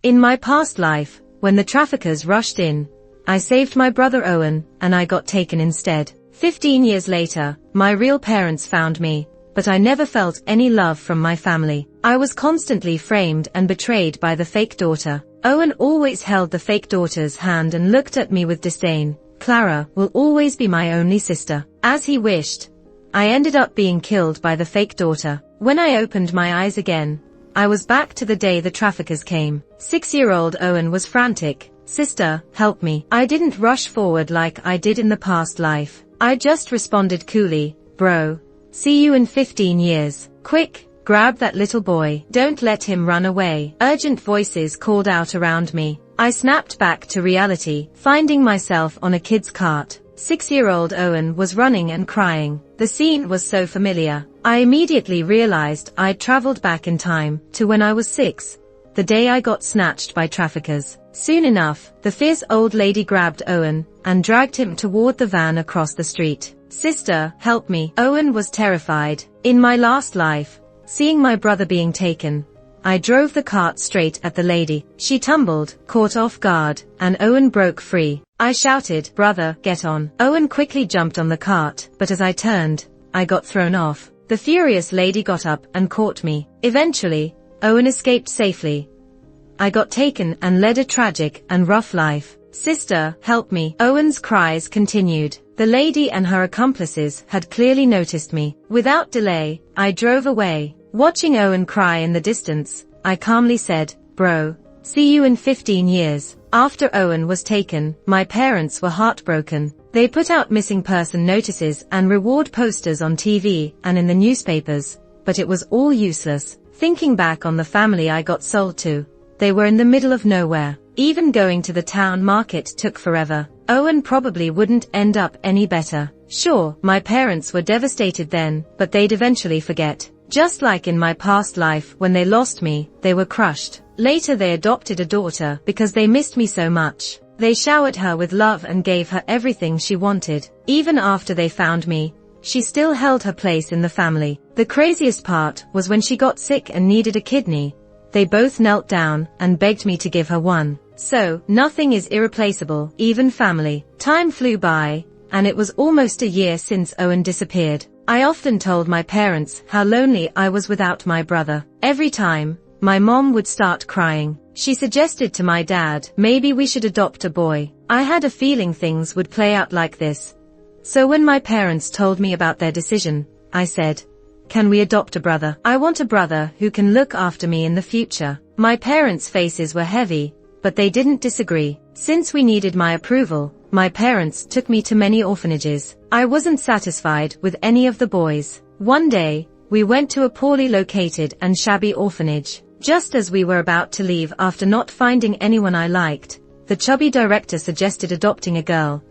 In my past life, when the traffickers rushed in, I saved my brother Owen, and I got taken instead. 15 years later, my real parents found me, but I never felt any love from my family. I was constantly framed and betrayed by the fake daughter. Owen always held the fake daughter's hand and looked at me with disdain. Clara will always be my only sister. As he wished, I ended up being killed by the fake daughter. When I opened my eyes again, I was back to the day the traffickers came. 6-year-old Owen was frantic. Sister, help me. I didn't rush forward like I did in the past life. I just responded coolly, bro. See you in 15 years. Quick, grab that little boy. Don't let him run away. Urgent voices called out around me. I snapped back to reality, finding myself on a kid's cart. 6-year-old Owen was running and crying. The scene was so familiar. I immediately realized I'd traveled back in time to when I was 6, the day I got snatched by traffickers. Soon enough, the fierce old lady grabbed Owen and dragged him toward the van across the street. Sister, help me. Owen was terrified. In my last life, seeing my brother being taken, I drove the cart straight at the lady. She tumbled, caught off guard, and Owen broke free. I shouted, brother, get on. Owen quickly jumped on the cart, but as I turned, I got thrown off. The furious lady got up and caught me. Eventually, Owen escaped safely. I got taken and led a tragic and rough life. Sister, help me. Owen's cries continued. The lady and her accomplices had clearly noticed me. Without delay, I drove away. Watching Owen cry in the distance, I calmly said, bro, see you in 15 years. After Owen was taken, my parents were heartbroken. They put out missing person notices and reward posters on TV and in the newspapers, but it was all useless. Thinking back on the family I got sold to, they were in the middle of nowhere. Even going to the town market took forever. Owen probably wouldn't end up any better. Sure, my parents were devastated then, but they'd eventually forget. Just like in my past life when they lost me, they were crushed. Later they adopted a daughter because they missed me so much. They showered her with love and gave her everything she wanted. Even after they found me, she still held her place in the family. The craziest part was when she got sick and needed a kidney. They both knelt down and begged me to give her one. So, nothing is irreplaceable, even family. Time flew by, and it was almost a year since Owen disappeared. I often told my parents how lonely I was without my brother. Every time, my mom would start crying. She suggested to my dad, maybe we should adopt a boy. I had a feeling things would play out like this. So when my parents told me about their decision, I said, can we adopt a brother? I want a brother who can look after me in the future. My parents' faces were heavy, but they didn't disagree. Since we needed my approval, my parents took me to many orphanages. I wasn't satisfied with any of the boys. One day, we went to a poorly located and shabby orphanage. Just as we were about to leave after not finding anyone I liked, the chubby director suggested adopting a girl,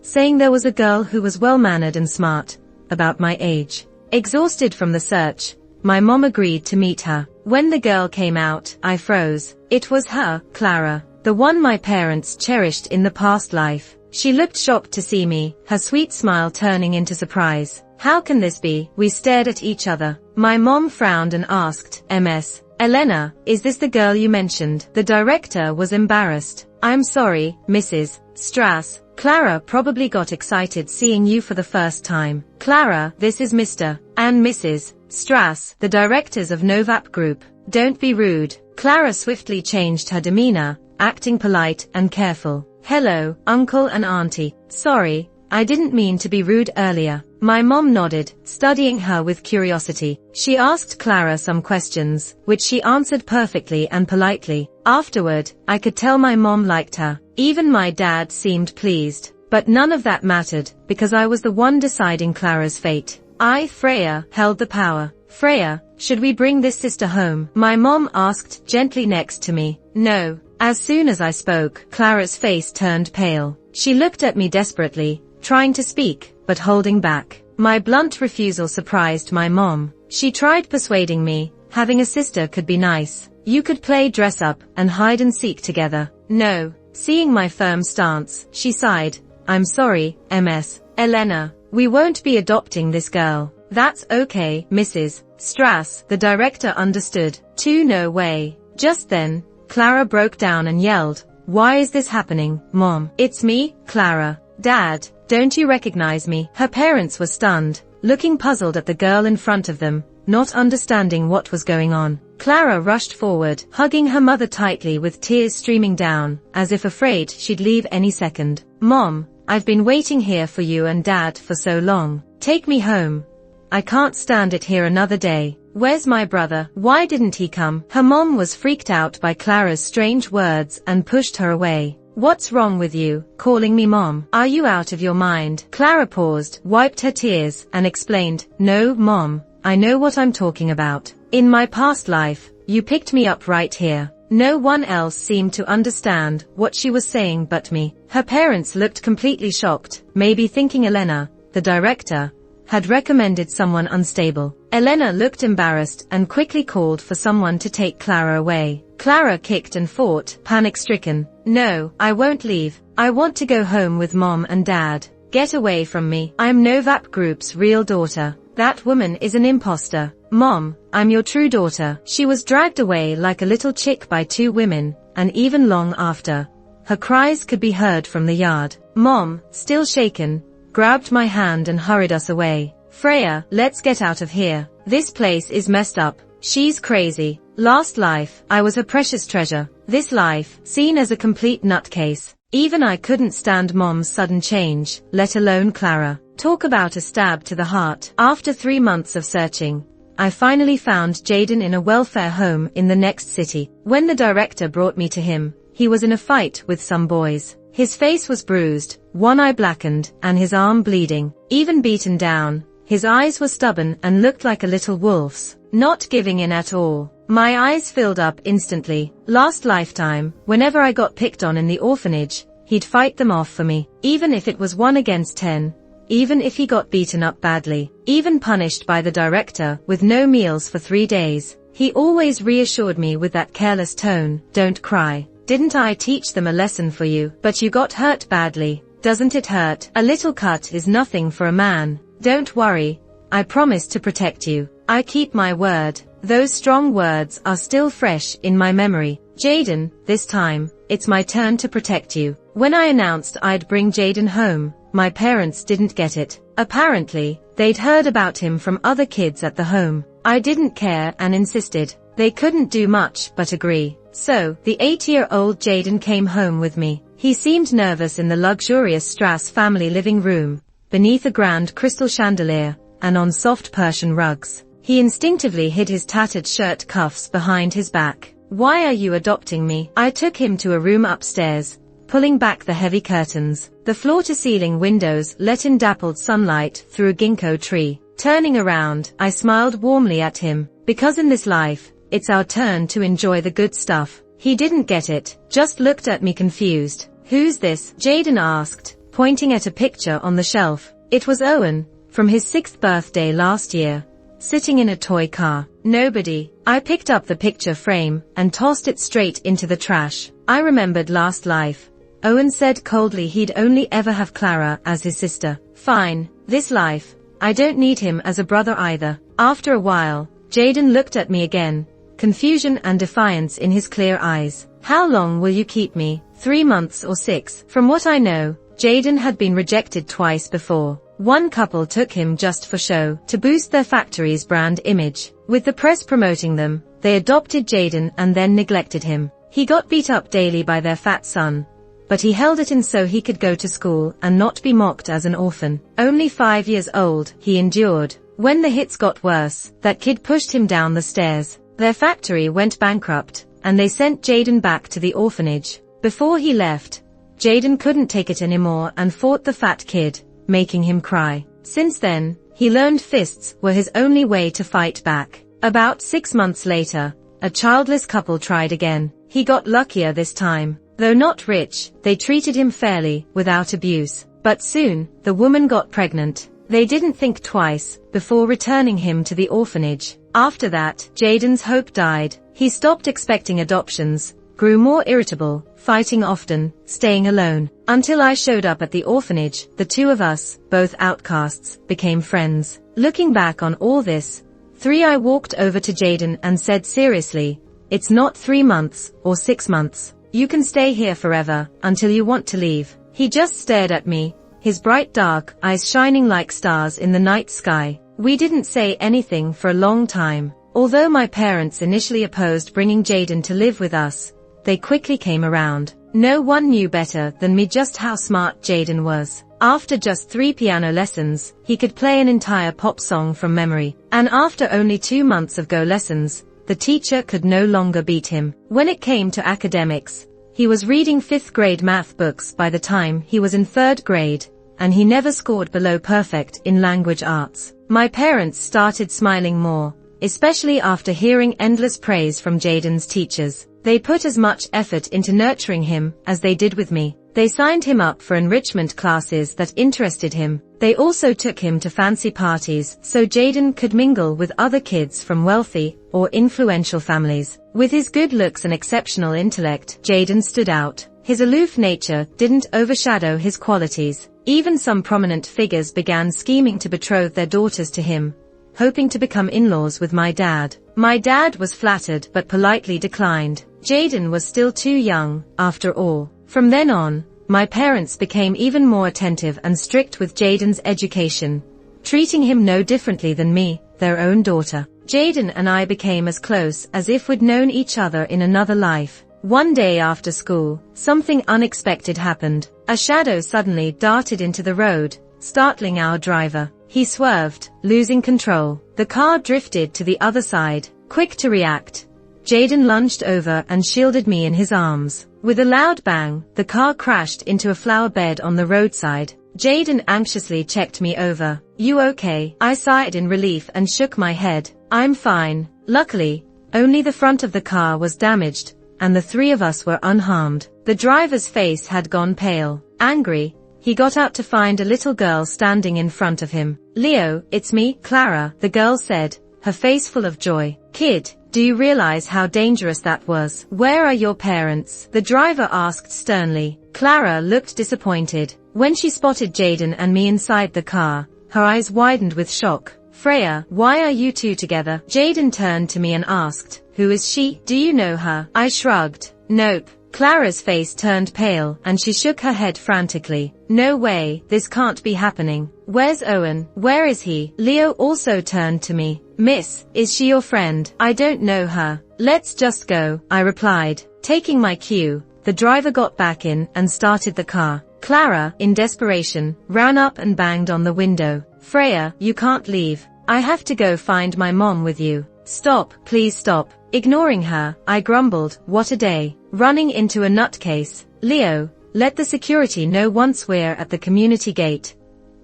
saying there was a girl who was well-mannered and smart, about my age. Exhausted from the search, my mom agreed to meet her. When the girl came out, I froze. It was her, Clara, the one my parents cherished in the past life. She looked shocked to see me, her sweet smile turning into surprise. How can this be? We stared at each other. My mom frowned and asked, Ms. Elena, is this the girl you mentioned? The director was embarrassed. I'm sorry, Mrs. Strass. Clara probably got excited seeing you for the first time. Clara, this is Mr. and Mrs. Strass, the directors of Novap Group. Don't be rude. Clara swiftly changed her demeanor, acting polite and careful. Hello, uncle and auntie. Sorry, I didn't mean to be rude earlier. My mom nodded, studying her with curiosity. She asked Clara some questions, which she answered perfectly and politely. Afterward, I could tell my mom liked her. Even my dad seemed pleased. But none of that mattered, because I was the one deciding Clara's fate. I, Freya, held the power. Freya, should we bring this sister home? My mom asked gently next to me. No. As soon as I spoke, Clara's face turned pale. She looked at me desperately, trying to speak, but holding back. My blunt refusal surprised my mom. She tried persuading me, having a sister could be nice. You could play dress up and hide and seek together. No. Seeing my firm stance, she sighed. I'm sorry, Ms. Elena. We won't be adopting this girl. That's okay, Mrs. Strass. The director understood. No way. Just then, Clara broke down and yelled, "Why is this happening, Mom?" "It's me, Clara. Dad, don't you recognize me?" Her parents were stunned, looking puzzled at the girl in front of them, not understanding what was going on. Clara rushed forward, hugging her mother tightly with tears streaming down, as if afraid she'd leave any second. "Mom, I've been waiting here for you and Dad for so long. Take me home. I can't stand it here another day. Where's my brother? Why didn't he come?" Her mom was freaked out by Clara's strange words and pushed her away. "What's wrong with you, calling me Mom? Are you out of your mind?" Clara paused, wiped her tears, and explained, "No, Mom, I know what I'm talking about. In my past life, you picked me up right here." No one else seemed to understand what she was saying but me. Her parents looked completely shocked, maybe thinking Elena, the director, had recommended someone unstable. Elena looked embarrassed and quickly called for someone to take Clara away. Clara kicked and fought, panic-stricken. "No, I won't leave. I want to go home with Mom and Dad. Get away from me. I'm Novap Group's real daughter. That woman is an imposter. Mom, I'm your true daughter." She was dragged away like a little chick by two women, and even long after, her cries could be heard from the yard. Mom, still shaken, grabbed my hand and hurried us away. "Freya, let's get out of here. This place is messed up. She's crazy. Last life, I was her precious treasure. This life, seen as a complete nutcase." Even I couldn't stand Mom's sudden change, let alone Clara. Talk about a stab to the heart. After 3 months of searching, I finally found Jaden in a welfare home in the next city. When the director brought me to him, he was in a fight with some boys. His face was bruised, one eye blackened, and his arm bleeding. Even beaten down, his eyes were stubborn and looked like a little wolf's, not giving in at all. My eyes filled up instantly. Last lifetime, whenever I got picked on in the orphanage, he'd fight them off for me, even if it was 1 against 10. Even if he got beaten up badly, even punished by the director with no meals for 3 days, he always reassured me with that careless tone, "Don't cry. Didn't I teach them a lesson for you? But you got hurt badly. Doesn't it hurt? A little cut is nothing for a man. Don't worry. I promise to protect you. I keep my word." Those strong words are still fresh in my memory. "Jaden, this time, it's my turn to protect you." When I announced I'd bring Jaden home, my parents didn't get it. Apparently, they'd heard about him from other kids at the home. I didn't care and insisted. They couldn't do much but agree. So, the 8-year-old Jaden came home with me. He seemed nervous in the luxurious Strass family living room, beneath a grand crystal chandelier, and on soft Persian rugs. He instinctively hid his tattered shirt cuffs behind his back. "Why are you adopting me?" I took him to a room upstairs, pulling back the heavy curtains. The floor-to-ceiling windows let in dappled sunlight through a ginkgo tree. Turning around, I smiled warmly at him. Because in this life, it's our turn to enjoy the good stuff. He didn't get it, just looked at me confused. "Who's this?" Jaden asked, pointing at a picture on the shelf. It was Owen, from his 6th birthday last year, sitting in a toy car. "Nobody." I picked up the picture frame and tossed it straight into the trash. I remembered last life. Owen said coldly he'd only ever have Clara as his sister. Fine, this life, I don't need him as a brother either. After a while, Jaden looked at me again, confusion and defiance in his clear eyes. "How long will you keep me? 3 months or 6? From what I know, Jaden had been rejected twice before. One couple took him just for show, to boost their factory's brand image. With the press promoting them, they adopted Jaden and then neglected him. He got beat up daily by their fat son, but he held it in so he could go to school and not be mocked as an orphan. Only 5 years old, he endured. When the hits got worse, that kid pushed him down the stairs. Their factory went bankrupt, and they sent Jaden back to the orphanage. Before he left, Jaden couldn't take it anymore and fought the fat kid, making him cry. Since then, he learned fists were his only way to fight back. About 6 months later, a childless couple tried again. He got luckier this time. Though not rich, they treated him fairly, without abuse. But soon, the woman got pregnant. They didn't think twice before returning him to the orphanage. After that, Jaden's hope died. He stopped expecting adoptions, grew more irritable, fighting often, staying alone. Until I showed up at the orphanage, the two of us, both outcasts, became friends. Looking back on all this, I walked over to Jaden and said seriously, It's not 3 months, or 6 months. You can stay here forever, until you want to leave. He just stared at me, his bright dark eyes shining like stars in the night sky. We didn't say anything for a long time. Although my parents initially opposed bringing Jaden to live with us, they quickly came around. No one knew better than me just how smart Jaden was. After just 3 piano lessons, he could play an entire pop song from memory. And after only 2 months of Go lessons, the teacher could no longer beat him. When it came to academics, he was reading 5th grade math books by the time he was in 3rd grade, and he never scored below perfect in language arts. My parents started smiling more, especially after hearing endless praise from Jaden's teachers. They put as much effort into nurturing him as they did with me. They signed him up for enrichment classes that interested him. They also took him to fancy parties so Jaden could mingle with other kids from wealthy or influential families. With his good looks and exceptional intellect, Jaden stood out. His aloof nature didn't overshadow his qualities. Even some prominent figures began scheming to betroth their daughters to him, hoping to become in-laws with my dad. My dad was flattered but politely declined. Jaden was still too young, after all. From then on, my parents became even more attentive and strict with Jaden's education, treating him no differently than me, their own daughter. Jaden and I became as close as if we'd known each other in another life. One day after school, something unexpected happened. A shadow suddenly darted into the road, startling our driver. He swerved, losing control. The car drifted to the other side. Quick to react, Jaden lunged over and shielded me in his arms. With a loud bang, the car crashed into a flower bed on the roadside. Jaden anxiously checked me over. "You okay?" I sighed in relief and shook my head. "I'm fine." Luckily, only the front of the car was damaged, and the 3 of us were unharmed. The driver's face had gone pale. Angry, he got out to find a little girl standing in front of him. "Leo, it's me, Clara," the girl said, her face full of joy. "Kid, do you realize how dangerous that was? Where are your parents?" the driver asked sternly. Clara looked disappointed. When she spotted Jaden and me inside the car, her eyes widened with shock. "Freya, why are you two together?" Jaden turned to me and asked, "Who is she? Do you know her?" I shrugged. "Nope." Clara's face turned pale, and she shook her head frantically. "No way, this can't be happening. Where's Owen? Where is he?" Leo also turned to me. "Miss, is she your friend?" "I don't know her. Let's just go," I replied. Taking my cue, the driver got back in and started the car. Clara, in desperation, ran up and banged on the window. "Freya, you can't leave. I have to go find my mom with you." "Stop, please stop." Ignoring her, I grumbled, "What a day. Running into a nutcase." "Leo, let the security know once we're at the community gate,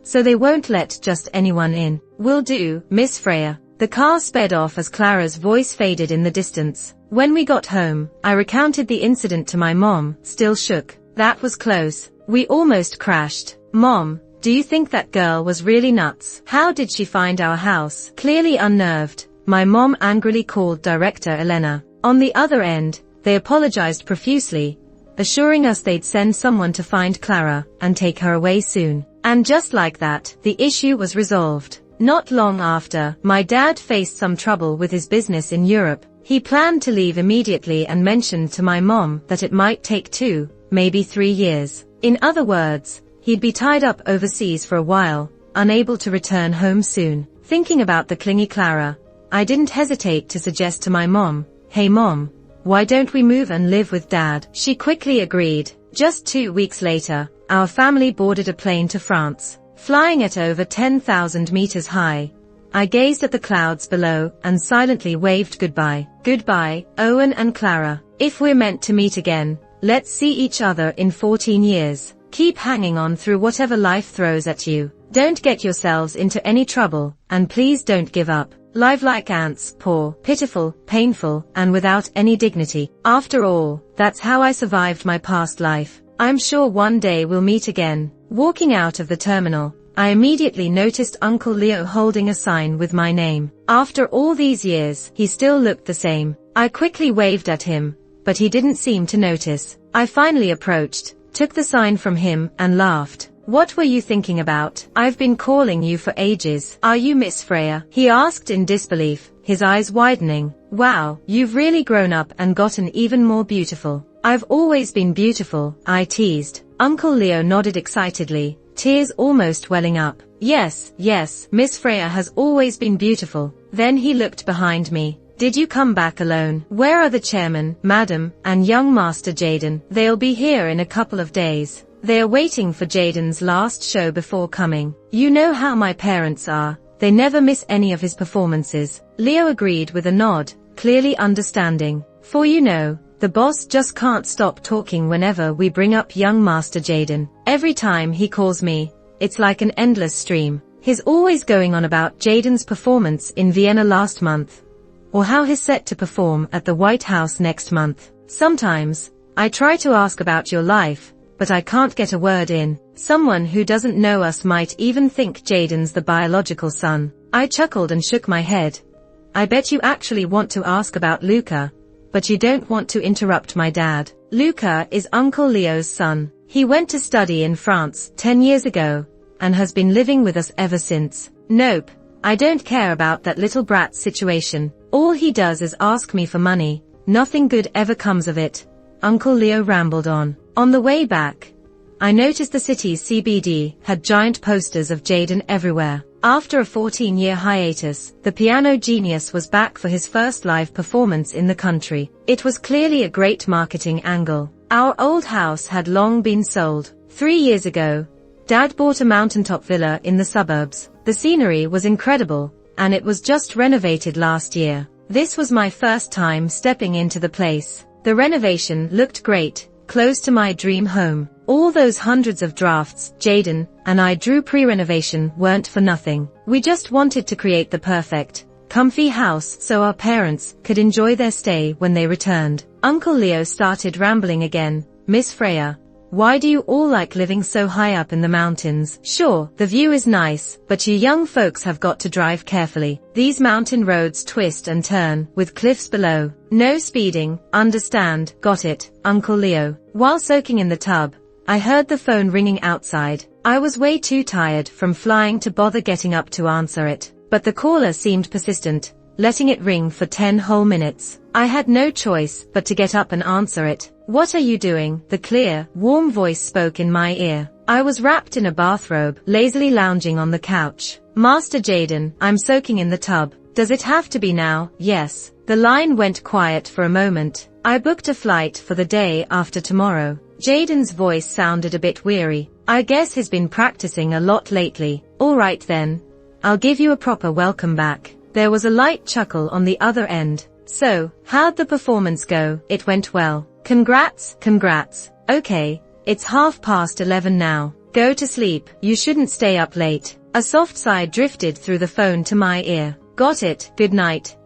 so they won't let just anyone in." "Will do, Miss Freya." The car sped off as Clara's voice faded in the distance. When we got home, I recounted the incident to my mom, still shook. "That was close. We almost crashed." "Mom, do you think that girl was really nuts? How did she find our house?" Clearly unnerved, my mom angrily called Director Elena. On the other end, they apologized profusely, assuring us they'd send someone to find Clara and take her away soon. And just like that, the issue was resolved. Not long after, my dad faced some trouble with his business in Europe. He planned to leave immediately and mentioned to my mom that it might take 2, maybe 3 years. In other words, he'd be tied up overseas for a while, unable to return home soon. Thinking about the clingy Clara, I didn't hesitate to suggest to my mom, "Hey mom, why don't we move and live with dad?" She quickly agreed. Just 2 weeks later, our family boarded a plane to France. Flying at over 10,000 meters high, I gazed at the clouds below and silently waved goodbye. Goodbye, Owen and Clara. If we're meant to meet again, let's see each other in 14 years. Keep hanging on through whatever life throws at you. Don't get yourselves into any trouble, and please don't give up. Live like ants, poor, pitiful, painful, and without any dignity. After all, that's how I survived my past life. I'm sure one day we'll meet again. Walking out of the terminal, I immediately noticed Uncle Leo holding a sign with my name. After all these years, he still looked the same. I quickly waved at him, but he didn't seem to notice. I finally approached, took the sign from him, and laughed. "What were you thinking about? I've been calling you for ages." "Are you Miss Freya?" he asked in disbelief, his eyes widening. Wow, you've really grown up and gotten even more beautiful. I've always been beautiful, I teased. Uncle Leo nodded excitedly, tears almost welling up. Yes, Miss Freya has always been beautiful. Then he looked behind me. Did you come back alone? Where are the chairman, madam, and young Master Jaden? They'll be here in a couple of days. They are waiting for Jaden's last show before coming. You know how my parents are. They never miss any of his performances. Leo agreed with a nod, clearly understanding. For you know, the boss just can't stop talking whenever we bring up young Master Jaden. Every time he calls me, it's like an endless stream. He's always going on about Jaden's performance in Vienna last month, or how he's set to perform at the White House next month. Sometimes, I try to ask about your life, but I can't get a word in. Someone who doesn't know us might even think Jaden's the biological son. I chuckled and shook my head. I bet you actually want to ask about Luca, but you don't want to interrupt my dad. Luca is Uncle Leo's son. He went to study in France 10 years ago, and has been living with us ever since. Nope, I don't care about that little brat's situation. All he does is ask me for money. Nothing good ever comes of it. Uncle Leo rambled on. On the way back, I noticed the city's CBD had giant posters of Jaden everywhere. After a 14-year hiatus, the piano genius was back for his first live performance in the country. It was clearly a great marketing angle. Our old house had long been sold. 3 years ago, Dad bought a mountaintop villa in the suburbs. The scenery was incredible, and it was just renovated last year. This was my first time stepping into the place. The renovation looked great, close to my dream home. All those hundreds of drafts Jaden and I drew pre-renovation weren't for nothing. We just wanted to create the perfect, comfy house so our parents could enjoy their stay when they returned. Uncle Leo started rambling again. Miss Freya, why do you all like living so high up in the mountains? Sure, the view is nice, but you young folks have got to drive carefully. These mountain roads twist and turn, with cliffs below. No speeding, understand? Got it, Uncle Leo. While soaking in the tub, I heard the phone ringing outside. I was way too tired from flying to bother getting up to answer it, but the caller seemed persistent, letting it ring for 10 whole minutes. I had no choice but to get up and answer it. What are you doing? The clear, warm voice spoke in my ear. I was wrapped in a bathrobe, lazily lounging on the couch. Master Jaden, I'm soaking in the tub. Does it have to be now? Yes. The line went quiet for a moment. I booked a flight for the day after tomorrow. Jaden's voice sounded a bit weary. I guess he's been practicing a lot lately. All right then. I'll give you a proper welcome back. There was a light chuckle on the other end. So, how'd the performance go? It went well. Congrats. Okay, it's 11:30 now. Go to sleep. You shouldn't stay up late. A soft sigh drifted through the phone to my ear. Got it. Good night.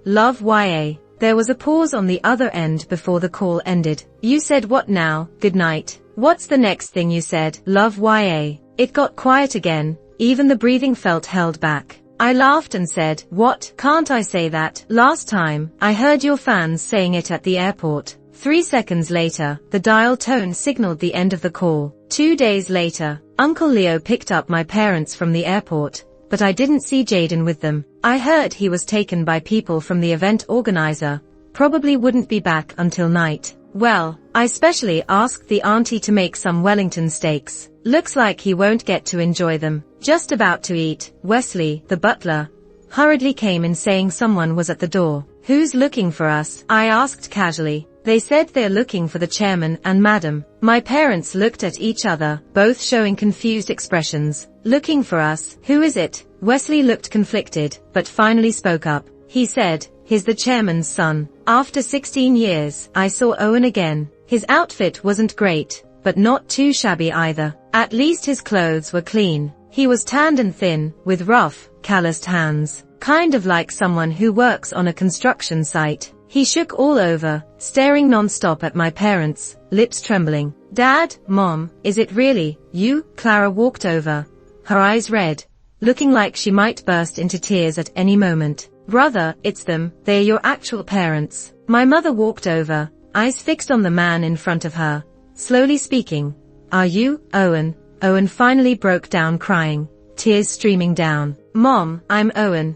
Love, YA. There was a pause on the other end before the call ended. You said what now? Good night. What's the next thing you said? Love, YA. It got quiet again. Even the breathing felt held back. I laughed and said, what? Can't I say that? Last time, I heard your fans saying it at the airport. 3 seconds later, the dial tone signaled the end of the call. 2 days later, Uncle Leo picked up my parents from the airport, but I didn't see Jaden with them. I heard he was taken by people from the event organizer, probably wouldn't be back until night. Well, I specially asked the auntie to make some Wellington steaks. Looks like he won't get to enjoy them. Just about to eat, Wesley, the butler, hurriedly came in saying someone was at the door. Who's looking for us? I asked casually. They said they're looking for the chairman and madam. My parents looked at each other, both showing confused expressions. Looking for us? Who is it? Wesley looked conflicted, but finally spoke up. He said, he's the chairman's son. After 16 years, I saw Owen again. His outfit wasn't great, but not too shabby either. At least his clothes were clean. He was tanned and thin, with rough, calloused hands. Kind of like someone who works on a construction site. He shook all over, staring non-stop at my parents, lips trembling. Dad, Mom, is it really you? Clara walked over, her eyes red, looking like she might burst into tears at any moment. Brother, it's them, they're your actual parents. My mother walked over, eyes fixed on the man in front of her, slowly speaking. Are you, Owen? Owen finally broke down crying, tears streaming down. Mom, I'm Owen.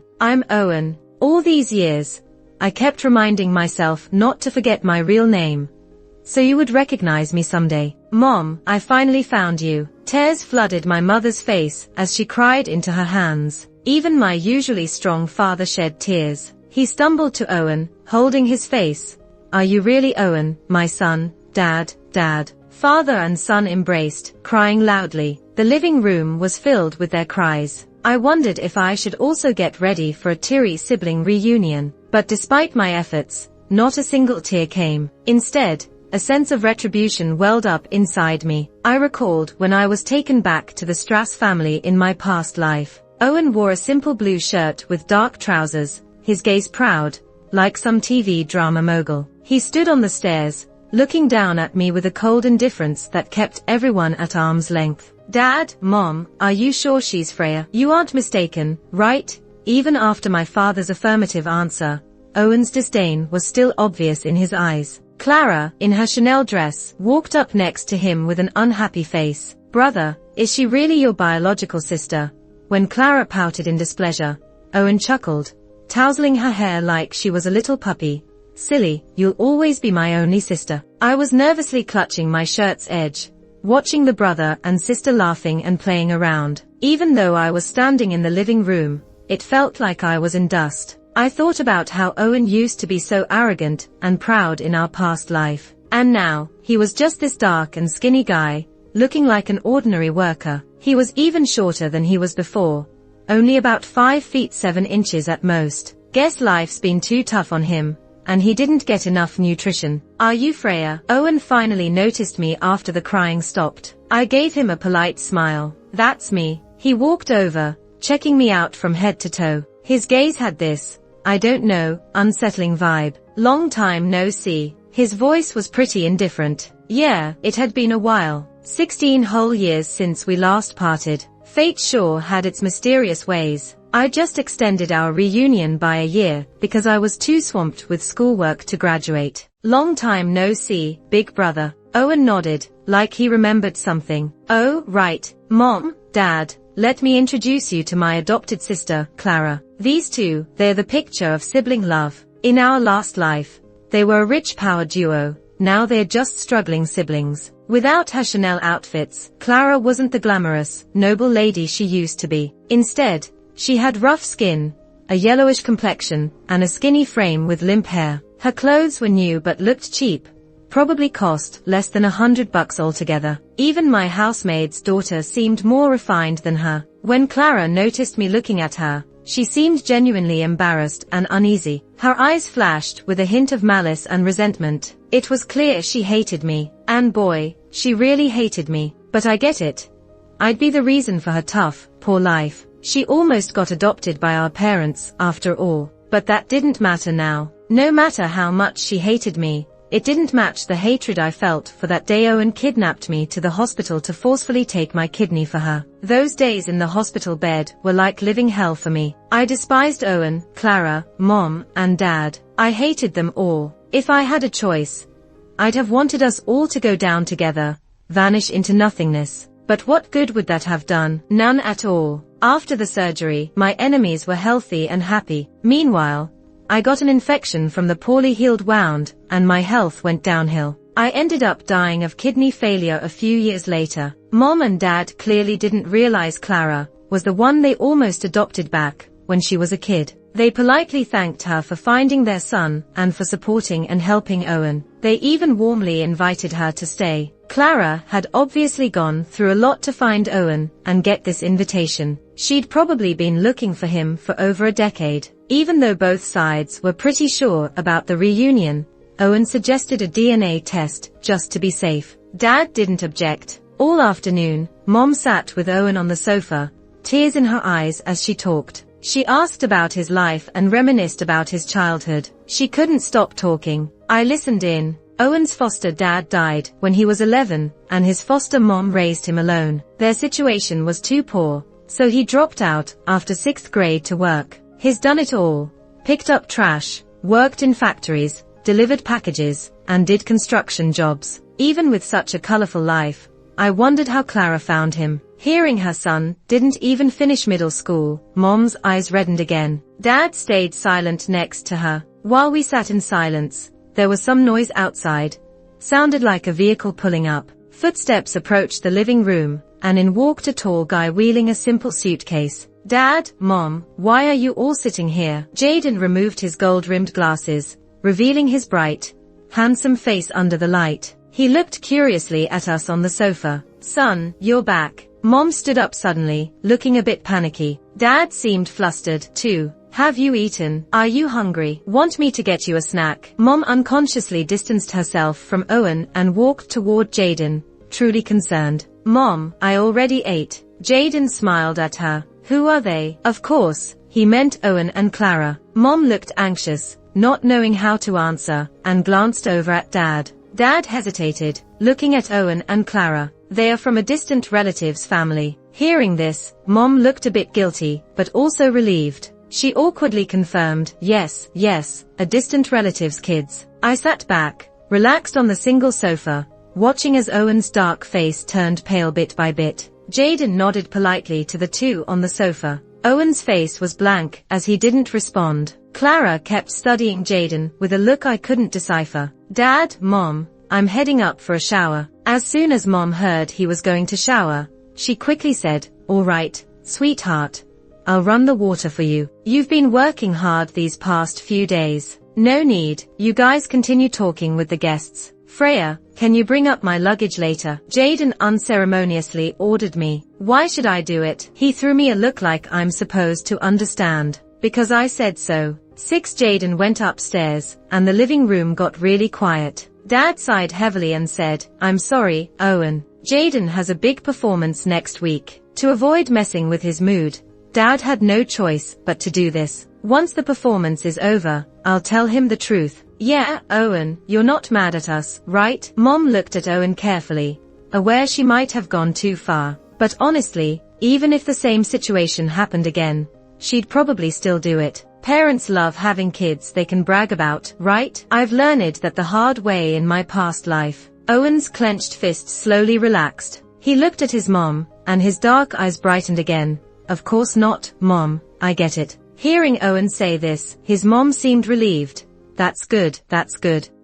All these years, I kept reminding myself not to forget my real name, so you would recognize me someday. Mom, I finally found you. Tears flooded my mother's face as she cried into her hands. Even my usually strong father shed tears. He stumbled to Owen, holding his face. Are you really Owen, my son? Dad, Dad. Father and son embraced, crying loudly. The living room was filled with their cries. I wondered if I should also get ready for a teary sibling reunion. But despite my efforts, not a single tear came. Instead, a sense of retribution welled up inside me. I recalled when I was taken back to the Strass family in my past life. Owen wore a simple blue shirt with dark trousers, his gaze proud, like some TV drama mogul. He stood on the stairs, looking down at me with a cold indifference that kept everyone at arm's length. Dad, Mom, are you sure she's Freya? You aren't mistaken, right? Even after my father's affirmative answer, Owen's disdain was still obvious in his eyes. Clara, in her Chanel dress, walked up next to him with an unhappy face. Brother, is she really your biological sister? When Clara pouted in displeasure, Owen chuckled, tousling her hair like she was a little puppy. Silly, you'll always be my only sister. I was nervously clutching my shirt's edge, watching the brother and sister laughing and playing around. Even though I was standing in the living room, it felt like I was in dust. I thought about how Owen used to be so arrogant and proud in our past life. And now, he was just this dark and skinny guy, looking like an ordinary worker. He was even shorter than he was before, only about 5 feet 7 inches at most. Guess life's been too tough on him, and he didn't get enough nutrition. Are you Freya? Owen finally noticed me after the crying stopped. I gave him a polite smile. That's me. He walked over, checking me out from head to toe. His gaze had this, I don't know, unsettling vibe. Long time no see. His voice was pretty indifferent. Yeah, it had been a while. 16 whole years since we last parted. Fate sure had its mysterious ways. I just extended our reunion by a year because I was too swamped with schoolwork to graduate. Long time no see, big brother. Owen nodded, like he remembered something. Oh, right. Mom, Dad, let me introduce you to my adopted sister, Clara. These two, they're the picture of sibling love. In our last life, they were a rich power duo. Now they're just struggling siblings. Without her Chanel outfits, Clara wasn't the glamorous, noble lady she used to be. Instead, she had rough skin, a yellowish complexion, and a skinny frame with limp hair. Her clothes were new but looked cheap. Probably cost less than $100 altogether. Even my housemaid's daughter seemed more refined than her. When Clara noticed me looking at her, she seemed genuinely embarrassed and uneasy. Her eyes flashed with a hint of malice and resentment. It was clear she hated me. And boy, she really hated me. But I get it. I'd be the reason for her tough, poor life. She almost got adopted by our parents, after all. But that didn't matter now. No matter how much she hated me, it didn't match the hatred I felt for that day Owen kidnapped me to the hospital to forcefully take my kidney for her. Those days in the hospital bed were like living hell for me. I despised Owen, Clara, Mom, and Dad. I hated them all. If I had a choice, I'd have wanted us all to go down together, vanish into nothingness. But what good would that have done? None at all. After the surgery, my enemies were healthy and happy. Meanwhile, I got an infection from the poorly healed wound, and my health went downhill. I ended up dying of kidney failure a few years later. Mom and Dad clearly didn't realize Clara was the one they almost adopted back when she was a kid. They politely thanked her for finding their son and for supporting and helping Owen. They even warmly invited her to stay. Clara had obviously gone through a lot to find Owen and get this invitation. She'd probably been looking for him for over a decade. Even though both sides were pretty sure about the reunion, Owen suggested a DNA test just to be safe. Dad didn't object. All afternoon, Mom sat with Owen on the sofa, tears in her eyes as she talked. She asked about his life and reminisced about his childhood. She couldn't stop talking. I listened in. Owen's foster dad died when he was 11, and his foster mom raised him alone. Their situation was too poor, so he dropped out after 6th grade to work. He's done it all. Picked up trash, worked in factories, delivered packages, and did construction jobs. Even with such a colorful life, I wondered how Clara found him. Hearing her son didn't even finish middle school, Mom's eyes reddened again. Dad stayed silent next to her. While we sat in silence, there was some noise outside. Sounded like a vehicle pulling up. Footsteps approached the living room, and in walked a tall guy wheeling a simple suitcase. Dad, Mom, why are you all sitting here? Jaden removed his gold-rimmed glasses, revealing his bright, handsome face under the light. He looked curiously at us on the sofa. Son, you're back. Mom stood up suddenly, looking a bit panicky. Dad seemed flustered, too. Have you eaten? Are you hungry? Want me to get you a snack? Mom unconsciously distanced herself from Owen and walked toward Jaden, truly concerned. Mom, I already ate. Jaden smiled at her. Who are they? Of course, he meant Owen and Clara. Mom looked anxious, not knowing how to answer, and glanced over at Dad. Dad hesitated, looking at Owen and Clara. They are from a distant relative's family. Hearing this, Mom looked a bit guilty, but also relieved. She awkwardly confirmed, yes, a distant relative's kids. I sat back, relaxed on the single sofa, watching as Owen's dark face turned pale bit by bit. Jaden nodded politely to the two on the sofa. Owen's face was blank as he didn't respond. Clara kept studying Jaden with a look I couldn't decipher. Dad, Mom, I'm heading up for a shower. As soon as Mom heard he was going to shower, she quickly said, all right, sweetheart. I'll run the water for you. You've been working hard these past few days. No need, you guys continue talking with the guests. Freya, can you bring up my luggage later? Jaden unceremoniously ordered me. Why should I do it? He threw me a look like I'm supposed to understand. Because I said so. Jaden went upstairs, and the living room got really quiet. Dad sighed heavily and said, I'm sorry, Owen. Jaden has a big performance next week. To avoid messing with his mood, Dad had no choice but to do this. Once the performance is over, I'll tell him the truth. Yeah, Owen, you're not mad at us, right? Mom looked at Owen carefully, aware she might have gone too far. But honestly, even if the same situation happened again, she'd probably still do it. Parents love having kids they can brag about, right? I've learned that the hard way in my past life. Owen's clenched fist slowly relaxed. He looked at his mom, and his dark eyes brightened again. Of course not, Mom, I get it. Hearing Owen say this, his mom seemed relieved. That's good.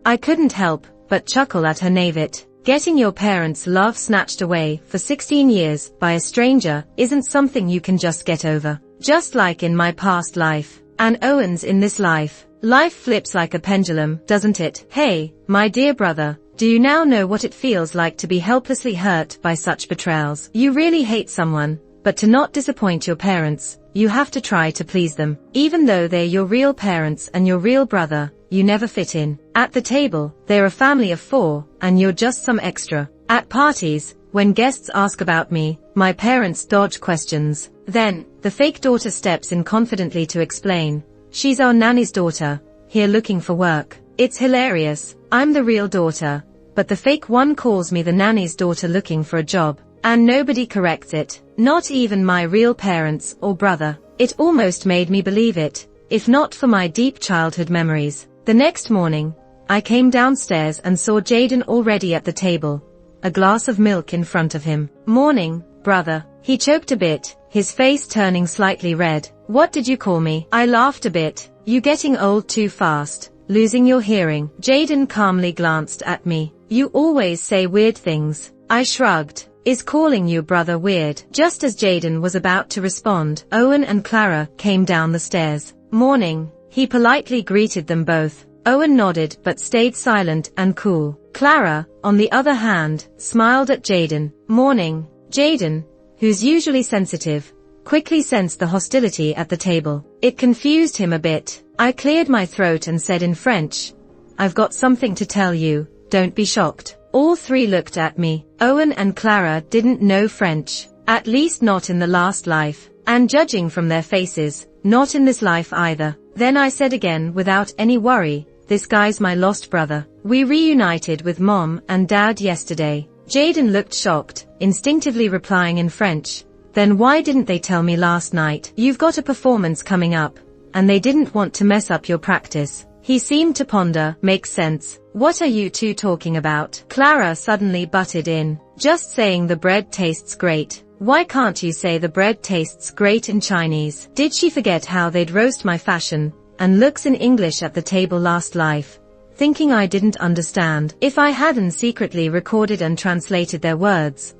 I couldn't help but chuckle at her naivete. Getting your parents' love snatched away for 16 years by a stranger isn't something you can just get over. Just like in my past life, and Owen's in this life. Life flips like a pendulum, doesn't it? Hey, my dear brother, do you now know what it feels like to be helplessly hurt by such betrayals? You really hate someone, but to not disappoint your parents, you have to try to please them. Even though they're your real parents and your real brother, you never fit in. At the table, they're a family of 4, and you're just some extra. At parties, when guests ask about me, my parents dodge questions. Then, the fake daughter steps in confidently to explain. She's our nanny's daughter, here looking for work. It's hilarious. I'm the real daughter, but the fake one calls me the nanny's daughter looking for a job. And nobody corrects it. Not even my real parents or brother. It almost made me believe it, if not for my deep childhood memories. The next morning, I came downstairs and saw Jaden already at the table, a glass of milk in front of him. Morning, brother. He choked a bit, his face turning slightly red. What did you call me? I laughed a bit. You getting old too fast, losing your hearing. Jaden calmly glanced at me. You always say weird things. I shrugged. Is calling you brother weird? Just as Jaden was about to respond, Owen and Clara came down the stairs. Morning. He politely greeted them both. Owen nodded but stayed silent and cool. Clara, on the other hand, smiled at Jaden. Morning. Jaden, who's usually sensitive, quickly sensed the hostility at the table. It confused him a bit. I cleared my throat and said in French, I've got something to tell you, don't be shocked. All 3 looked at me. Owen and Clara didn't know French, at least not in the last life, and judging from their faces, not in this life either. Then I said again without any worry, this guy's my lost brother. We reunited with Mom and Dad yesterday. Jaden looked shocked, instinctively replying in French. Then why didn't they tell me last night? You've got a performance coming up, and they didn't want to mess up your practice. He seemed to ponder. Makes sense. What are you two talking about? Clara suddenly butted in. Just saying the bread tastes great. Why can't you say the bread tastes great in Chinese? Did she forget how they'd roast my fashion and looks in English at the table last life, thinking I didn't understand. If I hadn't secretly recorded and translated their words,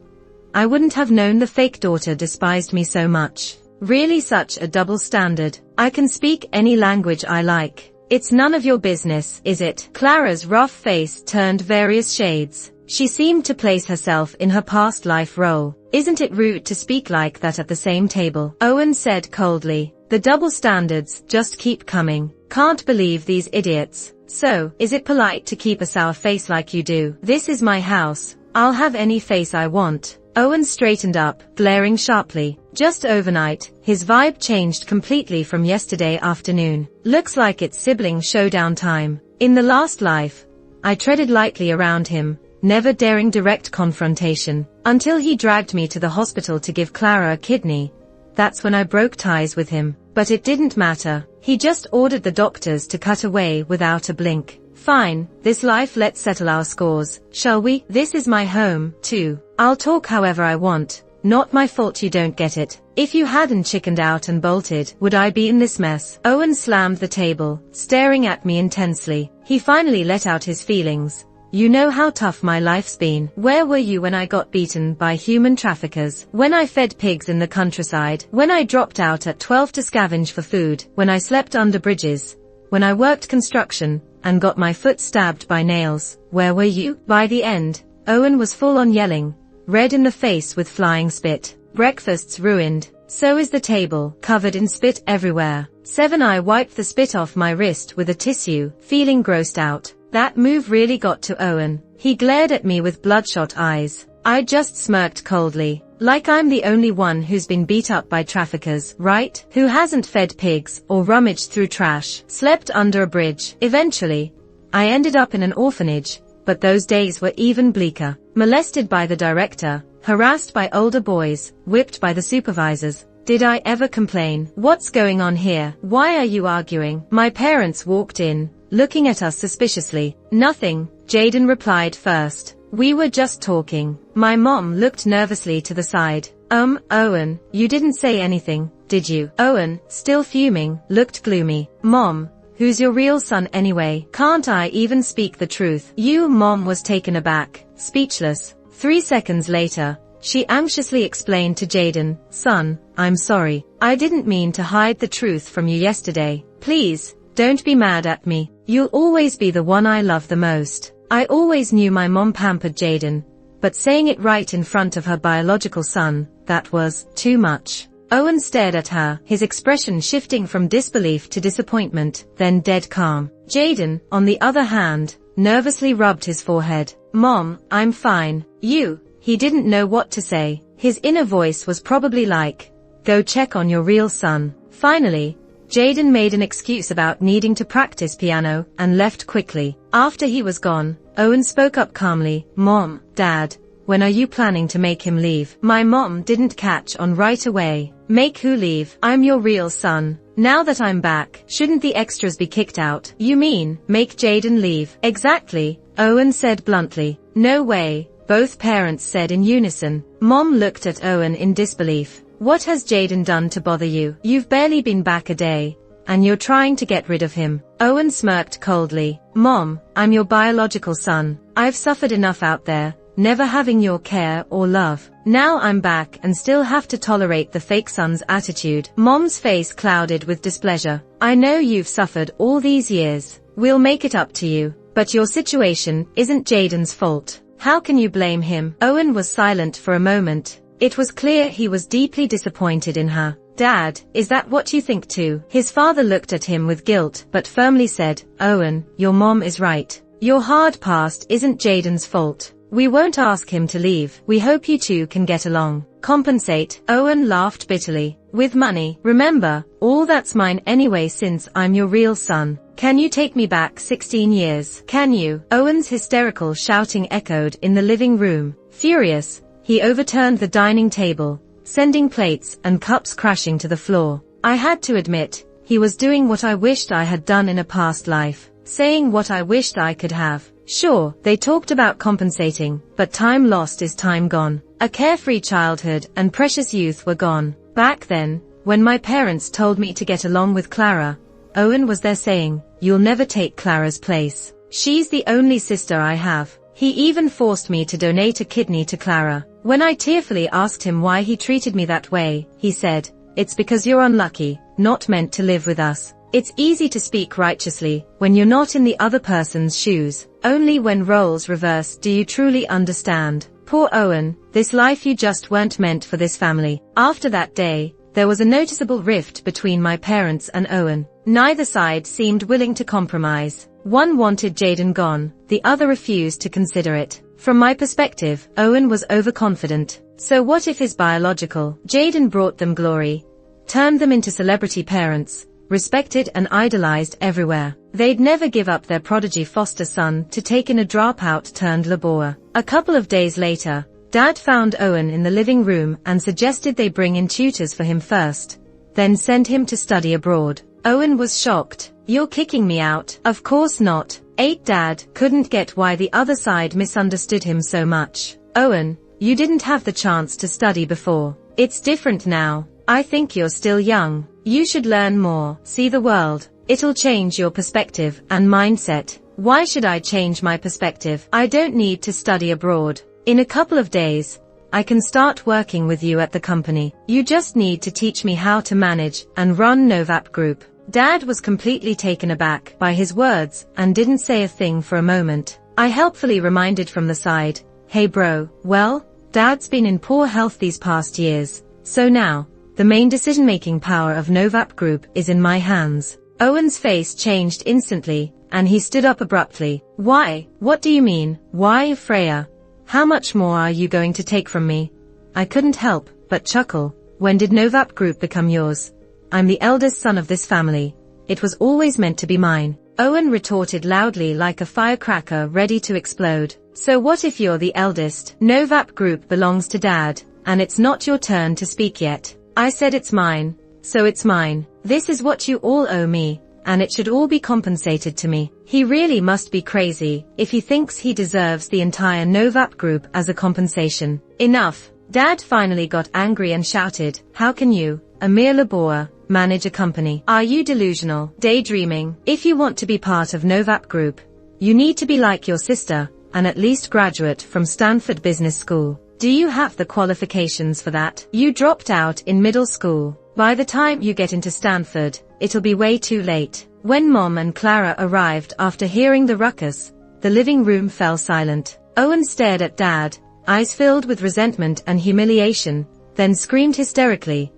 I wouldn't have known the fake daughter despised me so much. Really such a double standard. I can speak any language I like. It's none of your business, is it? Clara's rough face turned various shades. She seemed to place herself in her past life role. Isn't it rude to speak like that at the same table? Owen said coldly. The double standards just keep coming. Can't believe these idiots. So, is it polite to keep a sour face like you do? This is my house. I'll have any face I want. Owen straightened up, glaring sharply. Just overnight, his vibe changed completely from yesterday afternoon. Looks like it's sibling showdown time. In the last life, I treaded lightly around him, never daring direct confrontation, until he dragged me to the hospital to give Clara a kidney. That's when I broke ties with him. But it didn't matter. He just ordered the doctors to cut away without a blink. Fine, this life let's settle our scores, shall we? This is my home, too. I'll talk however I want. Not my fault you don't get it. If you hadn't chickened out and bolted, would I be in this mess? Owen slammed the table, staring at me intensely. He finally let out his feelings. You know how tough my life's been. Where were you when I got beaten by human traffickers? When I fed pigs in the countryside? When I dropped out at 12 to scavenge for food? When I slept under bridges? When I worked construction and got my foot stabbed by nails? Where were you? By the end, Owen was full on yelling, red in the face with flying spit. Breakfast's ruined. So is the table, covered in spit everywhere. 7. I wiped the spit off my wrist with a tissue, feeling grossed out. That move really got to Owen. He glared at me with bloodshot eyes. I just smirked coldly, like I'm the only one who's been beat up by traffickers, right? Who hasn't fed pigs, or rummaged through trash, slept under a bridge. Eventually, I ended up in an orphanage, but those days were even bleaker. Molested by the director, harassed by older boys, whipped by the supervisors. Did I ever complain? What's going on here? Why are you arguing? My parents walked in, looking at us suspiciously. Nothing, Jaden replied first. We were just talking. My mom looked nervously to the side. Owen, you didn't say anything, did you? Owen, still fuming, looked gloomy. Mom, who's your real son anyway? Can't I even speak the truth? Mom was taken aback, speechless. 3 seconds later, she anxiously explained to Jaden, son, I'm sorry. I didn't mean to hide the truth from you yesterday. Please, don't be mad at me. You'll always be the one I love the most. I always knew my mom pampered Jaden, but saying it right in front of her biological son, that was too much. Owen stared at her, his expression shifting from disbelief to disappointment, then dead calm. Jaden, on the other hand, nervously rubbed his forehead. Mom, I'm fine. He didn't know what to say. His inner voice was probably like, go check on your real son. Finally, Jaden made an excuse about needing to practice piano and left quickly. After he was gone, Owen spoke up calmly. Mom, Dad, when are you planning to make him leave? My mom didn't catch on right away. Make who leave? I'm your real son. Now that I'm back, shouldn't the extras be kicked out? You mean, make Jaden leave? Exactly, Owen said bluntly. No way, both parents said in unison. Mom looked at Owen in disbelief. What has Jaden done to bother you? You've barely been back a day, and you're trying to get rid of him. Owen smirked coldly. Mom, I'm your biological son. I've suffered enough out there, never having your care or love. Now I'm back and still have to tolerate the fake son's attitude. Mom's face clouded with displeasure. I know you've suffered all these years. We'll make it up to you. But your situation isn't Jaden's fault. How can you blame him? Owen was silent for a moment. It was clear he was deeply disappointed in her. Dad, is that what you think too? His father looked at him with guilt, but firmly said, Owen, your mom is right. Your hard past isn't Jaden's fault. We won't ask him to leave. We hope you two can get along. Compensate. Owen laughed bitterly. With money. Remember, all that's mine anyway since I'm your real son. Can you take me back 16 years? Can you? Owen's hysterical shouting echoed in the living room. Furious, he overturned the dining table, sending plates and cups crashing to the floor. I had to admit, he was doing what I wished I had done in a past life, saying what I wished I could have. Sure, they talked about compensating, but time lost is time gone. A carefree childhood and precious youth were gone. Back then, when my parents told me to get along with Clara, Owen was there saying, "You'll never take Clara's place. She's the only sister I have." He even forced me to donate a kidney to Clara. When I tearfully asked him why he treated me that way, he said, "It's because you're unlucky, not meant to live with us." It's easy to speak righteously when you're not in the other person's shoes. Only when roles reverse do you truly understand. Poor Owen, this life you just weren't meant for this family. After that day, there was a noticeable rift between my parents and Owen. Neither side seemed willing to compromise. One wanted Jaden gone, the other refused to consider it. From my perspective, Owen was overconfident. So what if his biological Jaden brought them glory, turned them into celebrity parents, respected and idolized everywhere? They'd never give up their prodigy foster son to take in a dropout turned laborer. A couple of days later, Dad found Owen in the living room and suggested they bring in tutors for him first, then send him to study abroad. Owen was shocked. "You're kicking me out?" "Of course not." Dad couldn't get why the other side misunderstood him so much. "Owen, you didn't have the chance to study before. It's different now. I think you're still young. You should learn more, see the world. It'll change your perspective and mindset." "Why should I change my perspective? I don't need to study abroad. In a couple of days, I can start working with you at the company. You just need to teach me how to manage and run Novap Group." Dad was completely taken aback by his words and didn't say a thing for a moment. I helpfully reminded from the side, "Hey bro, well, Dad's been in poor health these past years, so now, the main decision-making power of Novap Group is in my hands." Owen's face changed instantly, and he stood up abruptly. "Why? What do you mean? Why, Freya? How much more are you going to take from me?" I couldn't help but chuckle. "When did Novap Group become yours? I'm the eldest son of this family. It was always meant to be mine." Owen retorted loudly like a firecracker ready to explode. "So what if you're the eldest? Novap Group belongs to Dad, and it's not your turn to speak yet." I said it's mine, so it's mine. This is what you all owe me, and it should all be compensated to me. He really must be crazy if he thinks he deserves the entire Novap Group as a compensation. Enough. Dad finally got angry and shouted, "How can you, a mere laborer, manage a company? Are you delusional? Daydreaming? If you want to be part of Novap Group, you need to be like your sister, and at least graduate from Stanford Business School. Do you have the qualifications for that? You dropped out in middle school. By the time you get into Stanford, it'll be way too late." When Mom and Clara arrived after hearing the ruckus, the living room fell silent. Owen stared at Dad, eyes filled with resentment and humiliation, then screamed hysterically,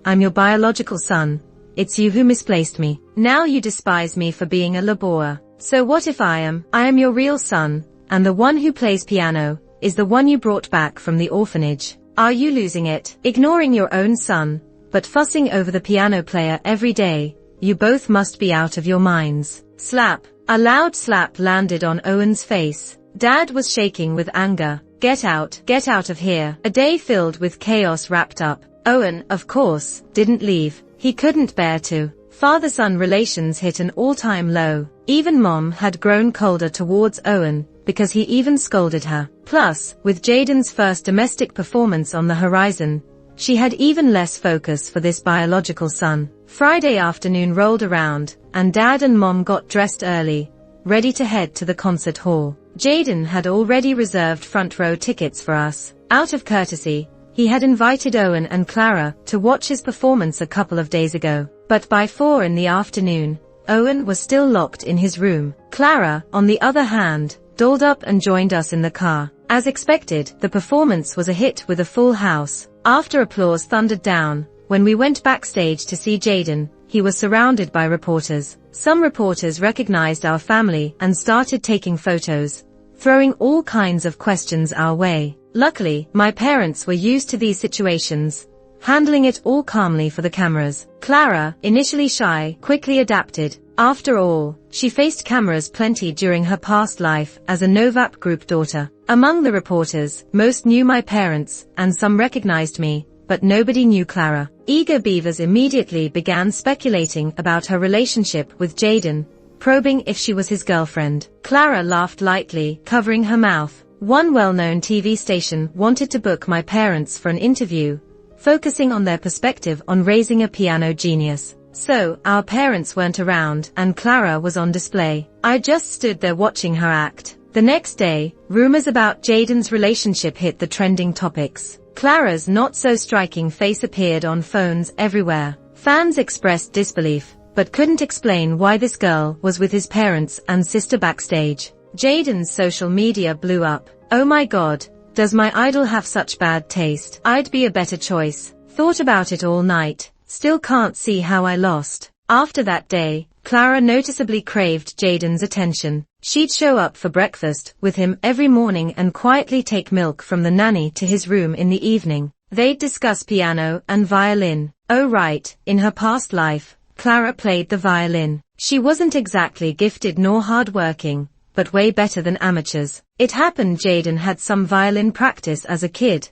"I'm your biological son. It's you who misplaced me. Now you despise me for being a laborer. So what if I am your real son, and the one who plays piano is the one you brought back from the orphanage? Are you losing it? Ignoring your own son, but fussing over the piano player every day? You both must be out of your minds." Slap. A loud slap landed on Owen's face. Dad was shaking with anger. Get out of here." A day filled with chaos wrapped up. Owen, of course, didn't leave. He couldn't bear to. Father-son relations hit an all-time low. Even Mom had grown colder towards Owen, because he even scolded her. Plus, with Jaden's first domestic performance on the horizon, she had even less focus for this biological son. Friday afternoon rolled around, and Dad and Mom got dressed early, ready to head to the concert hall. Jaden had already reserved front row tickets for us. Out of courtesy, he had invited Owen and Clara to watch his performance a couple of days ago. But by 4 in the afternoon, Owen was still locked in his room. Clara, on the other hand, dolled up and joined us in the car. As expected, the performance was a hit with a full house. After applause thundered down, when we went backstage to see Jaden, he was surrounded by reporters. Some reporters recognized our family and started taking photos, throwing all kinds of questions our way. Luckily, my parents were used to these situations, handling it all calmly for the cameras. Clara, initially shy, quickly adapted. After all, she faced cameras plenty during her past life as a Novap Group daughter. Among the reporters, most knew my parents, and some recognized me, but nobody knew Clara. Eager beavers immediately began speculating about her relationship with Jaden, probing if she was his girlfriend. Clara laughed lightly, covering her mouth. One well-known TV station wanted to book my parents for an interview, focusing on their perspective on raising a piano genius. So, our parents weren't around, and Clara was on display. I just stood there watching her act. The next day, rumors about Jaden's relationship hit the trending topics. Clara's not-so-striking face appeared on phones everywhere. Fans expressed disbelief, but couldn't explain why this girl was with his parents and sister backstage. Jaden's social media blew up. "Oh my god, does my idol have such bad taste? I'd be a better choice. Thought about it all night. Still can't see how I lost." After that day, Clara noticeably craved Jaden's attention. She'd show up for breakfast with him every morning and quietly take milk from the nanny to his room in the evening. They'd discuss piano and violin. Oh right, in her past life, Clara played the violin. She wasn't exactly gifted nor hardworking, but way better than amateurs. It happened Jaden had some violin practice as a kid,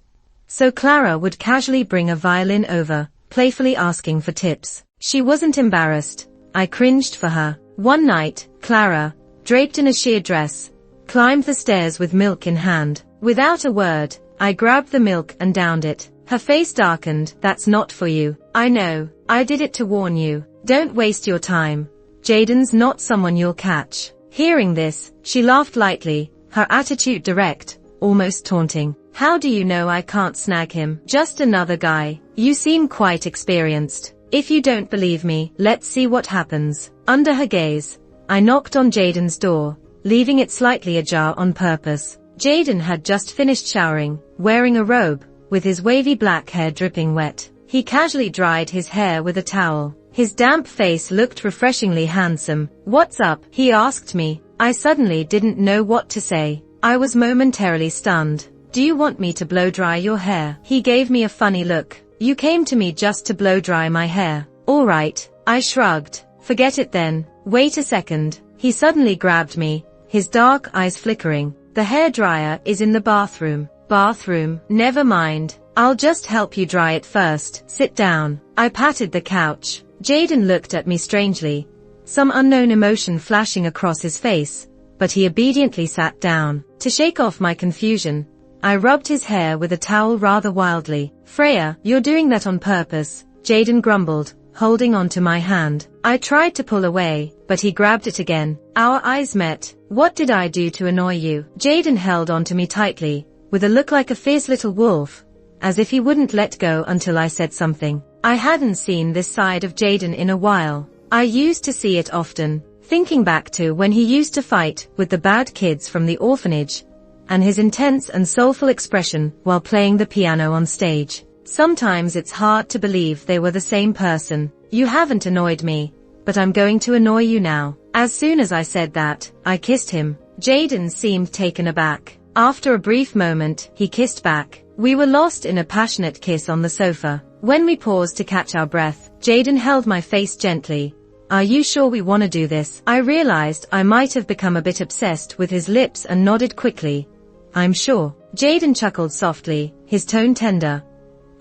so Clara would casually bring a violin over, playfully asking for tips. She wasn't embarrassed. I cringed for her. One night, Clara, draped in a sheer dress, climbed the stairs with milk in hand. Without a word, I grabbed the milk and downed it. Her face darkened. "That's not for you." "I know. I did it to warn you. Don't waste your time. Jaden's not someone you'll catch." Hearing this, she laughed lightly, her attitude direct, almost taunting. "How do you know I can't snag him? Just another guy. You seem quite experienced. If you don't believe me, let's see what happens." Under her gaze, I knocked on Jaden's door, leaving it slightly ajar on purpose. Jaden had just finished showering, wearing a robe, with his wavy black hair dripping wet. He casually dried his hair with a towel. His damp face looked refreshingly handsome. "What's up?" he asked me. I suddenly didn't know what to say. I was momentarily stunned. "Do you want me to blow dry your hair?" He gave me a funny look. "You came to me just to blow dry my hair." "All right." I shrugged. "Forget it then." "Wait a second." He suddenly grabbed me, his dark eyes flickering. "The hairdryer is in the bathroom." "Bathroom? Never mind. I'll just help you dry it first. Sit down." I patted the couch. Jaden looked at me strangely, some unknown emotion flashing across his face, but he obediently sat down. To shake off my confusion, I rubbed his hair with a towel rather wildly. "Freya, you're doing that on purpose," Jaden grumbled, holding onto my hand. I tried to pull away, but he grabbed it again. Our eyes met. "What did I do to annoy you?" Jaden held onto me tightly, with a look like a fierce little wolf, as if he wouldn't let go until I said something. I hadn't seen this side of Jaden in a while. I used to see it often, thinking back to when he used to fight with the bad kids from the orphanage, and his intense and soulful expression while playing the piano on stage. Sometimes it's hard to believe they were the same person. "You haven't annoyed me, but I'm going to annoy you now." As soon as I said that, I kissed him. Jaden seemed taken aback. After a brief moment, he kissed back. We were lost in a passionate kiss on the sofa. When we paused to catch our breath, Jaden held my face gently. "Are you sure we want to do this?" I realized I might have become a bit obsessed with his lips and nodded quickly. "I'm sure." Jaden chuckled softly, his tone tender.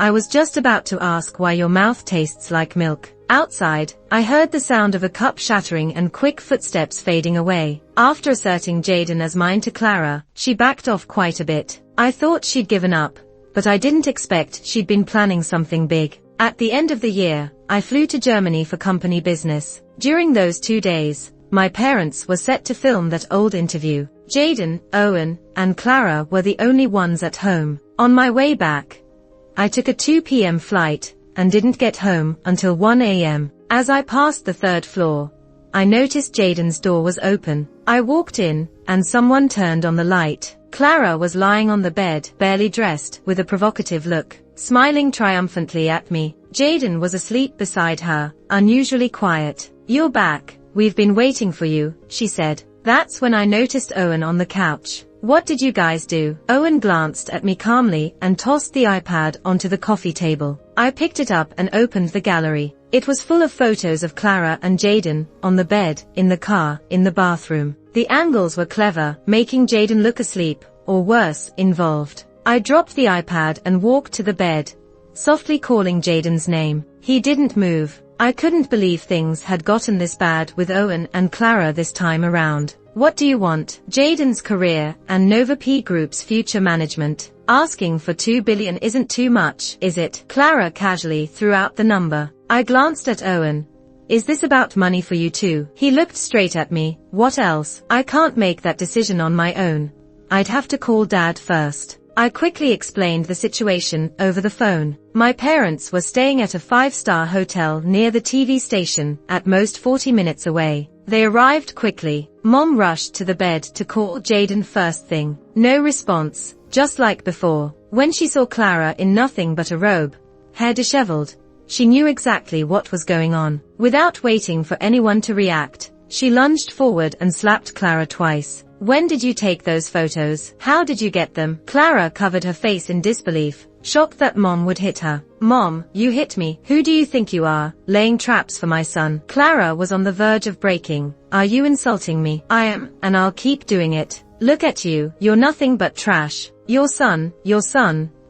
"I was just about to ask why your mouth tastes like milk." Outside, I heard the sound of a cup shattering and quick footsteps fading away. After asserting Jaden as mine to Clara, she backed off quite a bit. I thought she'd given up, but I didn't expect she'd been planning something big. At the end of the year, I flew to Germany for company business. During those 2 days, my parents were set to film that old interview. Jaden, Owen, and Clara were the only ones at home. On my way back, I took a 2 p.m. flight and didn't get home until 1 a.m. As I passed the 3rd floor, I noticed Jaden's door was open. I walked in, and someone turned on the light. Clara was lying on the bed, barely dressed, with a provocative look, smiling triumphantly at me. Jaden was asleep beside her, unusually quiet. "You're back. We've been waiting for you," she said. That's when I noticed Owen on the couch. "What did you guys do?" Owen glanced at me calmly and tossed the iPad onto the coffee table. I picked it up and opened the gallery. It was full of photos of Clara and Jaden, on the bed, in the car, in the bathroom. The angles were clever, making Jaden look asleep, or worse, involved. I dropped the iPad and walked to the bed, softly calling Jaden's name. He didn't move. I couldn't believe things had gotten this bad with Owen and Clara this time around. "What do you want?" Jaden's career and Nova P Group's future management. "Asking for $2 billion isn't too much, is it?" Clara casually threw out the number. I glanced at Owen, is this about money for you too? He looked straight at me. What else? I can't make that decision on my own. I'd have to call Dad first. I quickly explained the situation over the phone. My parents were staying at a 5-star hotel near the TV station, at most 40 minutes away. They arrived quickly. Mom rushed to the bed to call Jaden first thing. No response, just like before. When she saw Clara in nothing but a robe, hair disheveled, she knew exactly what was going on. Without waiting for anyone to react, she lunged forward and slapped Clara twice. When did you take those photos? How did you get them? Clara covered her face in disbelief, shocked that Mom would hit her. Mom, you hit me. Who do you think you are, laying traps for my son? Clara was on the verge of breaking. Are you insulting me? I am, and I'll keep doing it. Look at you, you're nothing but trash. Your son,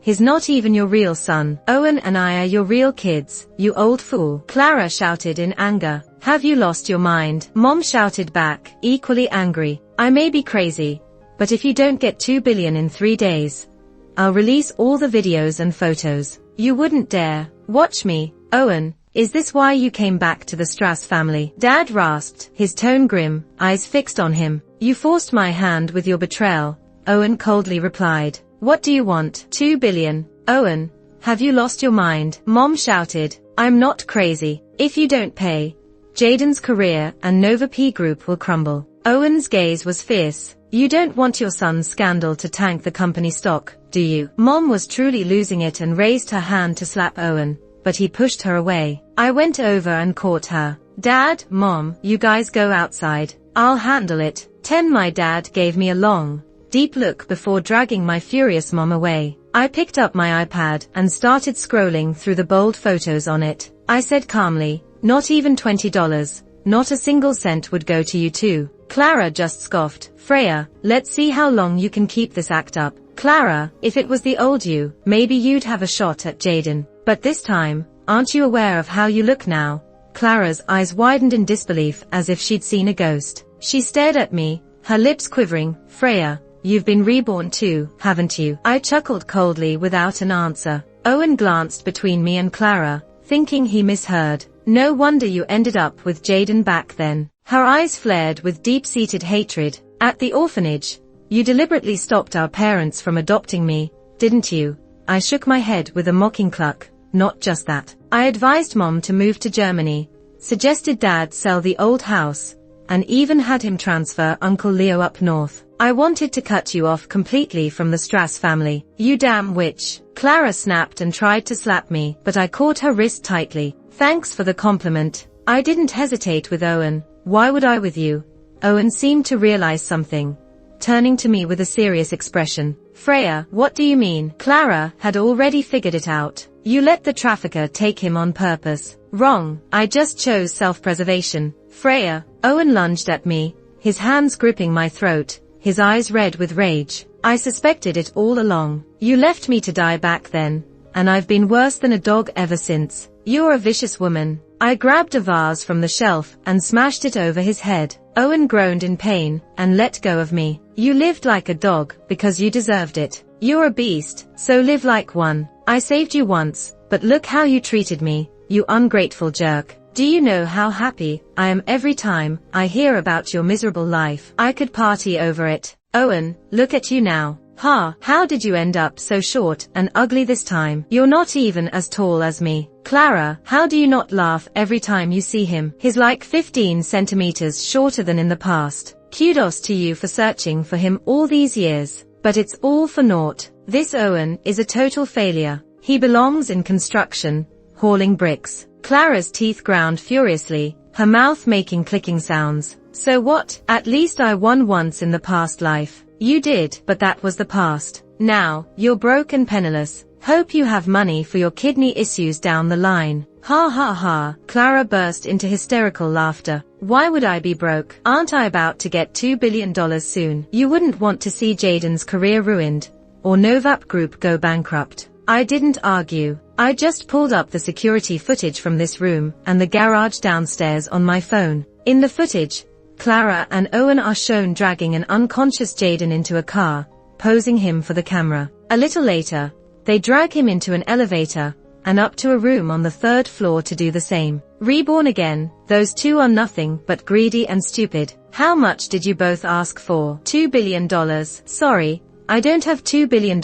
he's not even your real son. Owen and I are your real kids, you old fool. Clara shouted in anger. Have you lost your mind? Mom shouted back, equally angry. I may be crazy, but if you don't get $2 billion in 3 days, I'll release all the videos and photos. You wouldn't dare. Watch me. Owen, is this why you came back to the Strass family? Dad rasped, his tone grim, eyes fixed on him. You forced my hand with your betrayal, Owen coldly replied. What do you want? $2 billion. Owen, have you lost your mind? Mom shouted, I'm not crazy. If you don't pay, Jaden's career and Nova P Group will crumble. Owen's gaze was fierce. You don't want your son's scandal to tank the company stock, do you? Mom was truly losing it and raised her hand to slap Owen, but he pushed her away. I went over and caught her. Dad, Mom, you guys go outside. I'll handle it. My dad gave me a long, deep look before dragging my furious mom away. I picked up my iPad and started scrolling through the bold photos on it. I said calmly, not even $20. Not a single cent would go to you too. Clara just scoffed. Freya, let's see how long you can keep this act up. Clara, if it was the old you, maybe you'd have a shot at Jaden. But this time, aren't you aware of how you look now? Clara's eyes widened in disbelief as if she'd seen a ghost. She stared at me, her lips quivering. Freya, you've been reborn too, haven't you? I chuckled coldly without an answer. Owen glanced between me and Clara, thinking he misheard. No wonder you ended up with Jaden back then. Her eyes flared with deep-seated hatred. At the orphanage, you deliberately stopped our parents from adopting me, didn't you? I shook my head with a mocking cluck. Not just that. I advised Mom to move to Germany, suggested Dad sell the old house, and even had him transfer Uncle Leo up north. I wanted to cut you off completely from the Strass family. You damn witch. Clara snapped and tried to slap me, but I caught her wrist tightly. Thanks for the compliment. I didn't hesitate with Owen. Why would I with you? Owen seemed to realize something, turning to me with a serious expression. Freya, what do you mean? Clara had already figured it out. You let the trafficker take him on purpose. Wrong. I just chose self-preservation. Freya. Owen lunged at me, his hands gripping my throat, his eyes red with rage. I suspected it all along. You left me to die back then, and I've been worse than a dog ever since. You're a vicious woman. I grabbed a vase from the shelf and smashed it over his head. Owen groaned in pain and let go of me. You lived like a dog because you deserved it. You're a beast, so live like one. I saved you once, but look how you treated me, you ungrateful jerk. Do you know how happy I am every time I hear about your miserable life? I could party over it. Owen, look at you now. Ha, how did you end up so short and ugly this time? You're not even as tall as me. Clara, how do you not laugh every time you see him? He's like 15 centimeters shorter than in the past. Kudos to you for searching for him all these years. But it's all for naught. This Owen is a total failure. He belongs in construction, hauling bricks. Clara's teeth ground furiously, her mouth making clicking sounds. So what? At least I won once in the past life. You did, but that was the past. Now, you're broke and penniless. Hope you have money for your kidney issues down the line. Ha ha ha. Clara burst into hysterical laughter. Why would I be broke? Aren't I about to get $2 billion soon? You wouldn't want to see Jaden's career ruined, or Novap Group go bankrupt. I didn't argue. I just pulled up the security footage from this room and the garage downstairs on my phone. In the footage, Clara and Owen are shown dragging an unconscious Jaden into a car, posing him for the camera. A little later, they drag him into an elevator and up to a room on the 3rd floor to do the same. Reborn again, those two are nothing but greedy and stupid. How much did you both ask for? $2 billion. Sorry, I don't have $2 billion.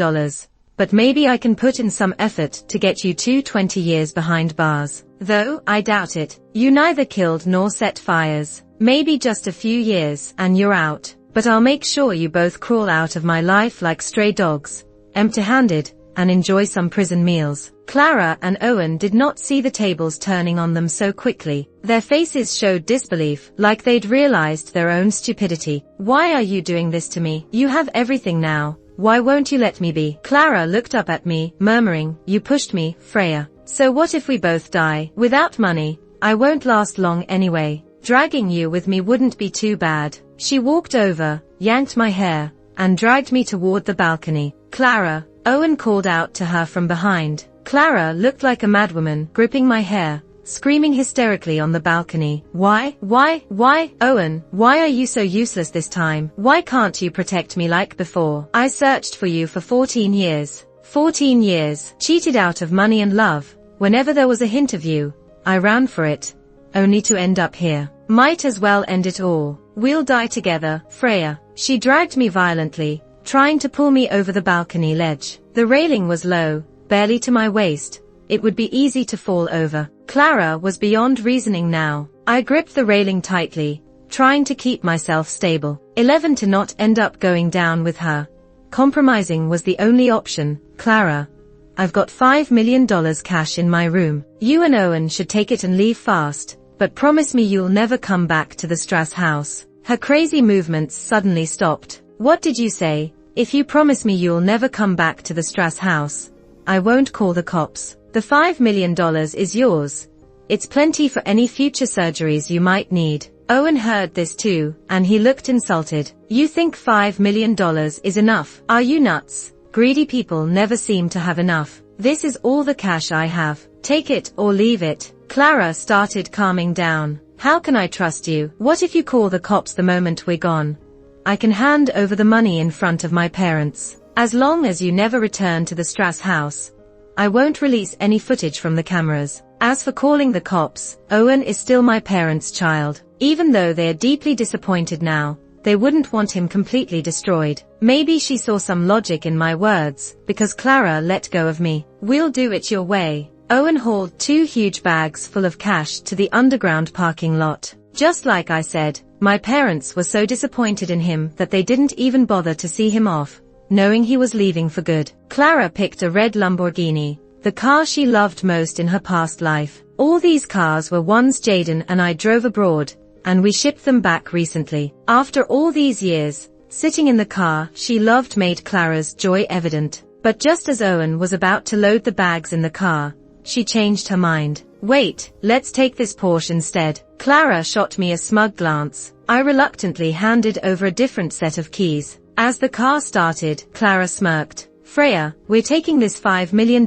But maybe I can put in some effort to get you 20 years behind bars. Though, I doubt it. You neither killed nor set fires. Maybe just a few years and you're out. But I'll make sure you both crawl out of my life like stray dogs, empty-handed, and enjoy some prison meals. Clara and Owen did not see the tables turning on them so quickly. Their faces showed disbelief, like they'd realized their own stupidity. Why are you doing this to me? You have everything now. Why won't you let me be? Clara looked up at me, murmuring, you pushed me, Freya. So what if we both die? Without money, I won't last long anyway. Dragging you with me wouldn't be too bad. She walked over, yanked my hair, and dragged me toward the balcony. Clara, Owen called out to her from behind. Clara looked like a madwoman, gripping my hair, screaming hysterically on the balcony. Why, Owen, why are you so useless this time? Why can't you protect me like before? I searched for you for 14 years. 14 years. Cheated out of money and love. Whenever there was a hint of you, I ran for it. Only to end up here. Might as well end it all. We'll die together, Freya. She dragged me violently, trying to pull me over the balcony ledge. The railing was low, barely to my waist. It would be easy to fall over. Clara was beyond reasoning now. I gripped the railing tightly, trying to keep myself stable. 11 to not end up going down with her. Compromising was the only option. Clara, I've got $5 million cash in my room. You and Owen should take it and leave fast, but promise me you'll never come back to the Strass house. Her crazy movements suddenly stopped. What did you say? If you promise me you'll never come back to the Strass house, I won't call the cops. The $5 million is yours. It's plenty for any future surgeries you might need. Owen heard this too, and he looked insulted. You think $5 million is enough? Are you nuts? Greedy people never seem to have enough. This is all the cash I have. Take it or leave it. Clara started calming down. How can I trust you? What if you call the cops the moment we're gone? I can hand over the money in front of my parents. As long as you never return to the Strass house, I won't release any footage from the cameras. As for calling the cops, Owen is still my parents' child. Even though they are deeply disappointed now, they wouldn't want him completely destroyed. Maybe she saw some logic in my words, because Clara let go of me. We'll do it your way. Owen hauled 2 huge bags full of cash to the underground parking lot. Just like I said, my parents were so disappointed in him that they didn't even bother to see him off, knowing he was leaving for good. Clara picked a red Lamborghini, the car she loved most in her past life. All these cars were ones Jaden and I drove abroad, and we shipped them back recently. After all these years, sitting in the car she loved made Clara's joy evident. But just as Owen was about to load the bags in the car, she changed her mind. Wait, let's take this Porsche instead. Clara shot me a smug glance. I reluctantly handed over a different set of keys. As the car started, Clara smirked. Freya, we're taking this $5 million,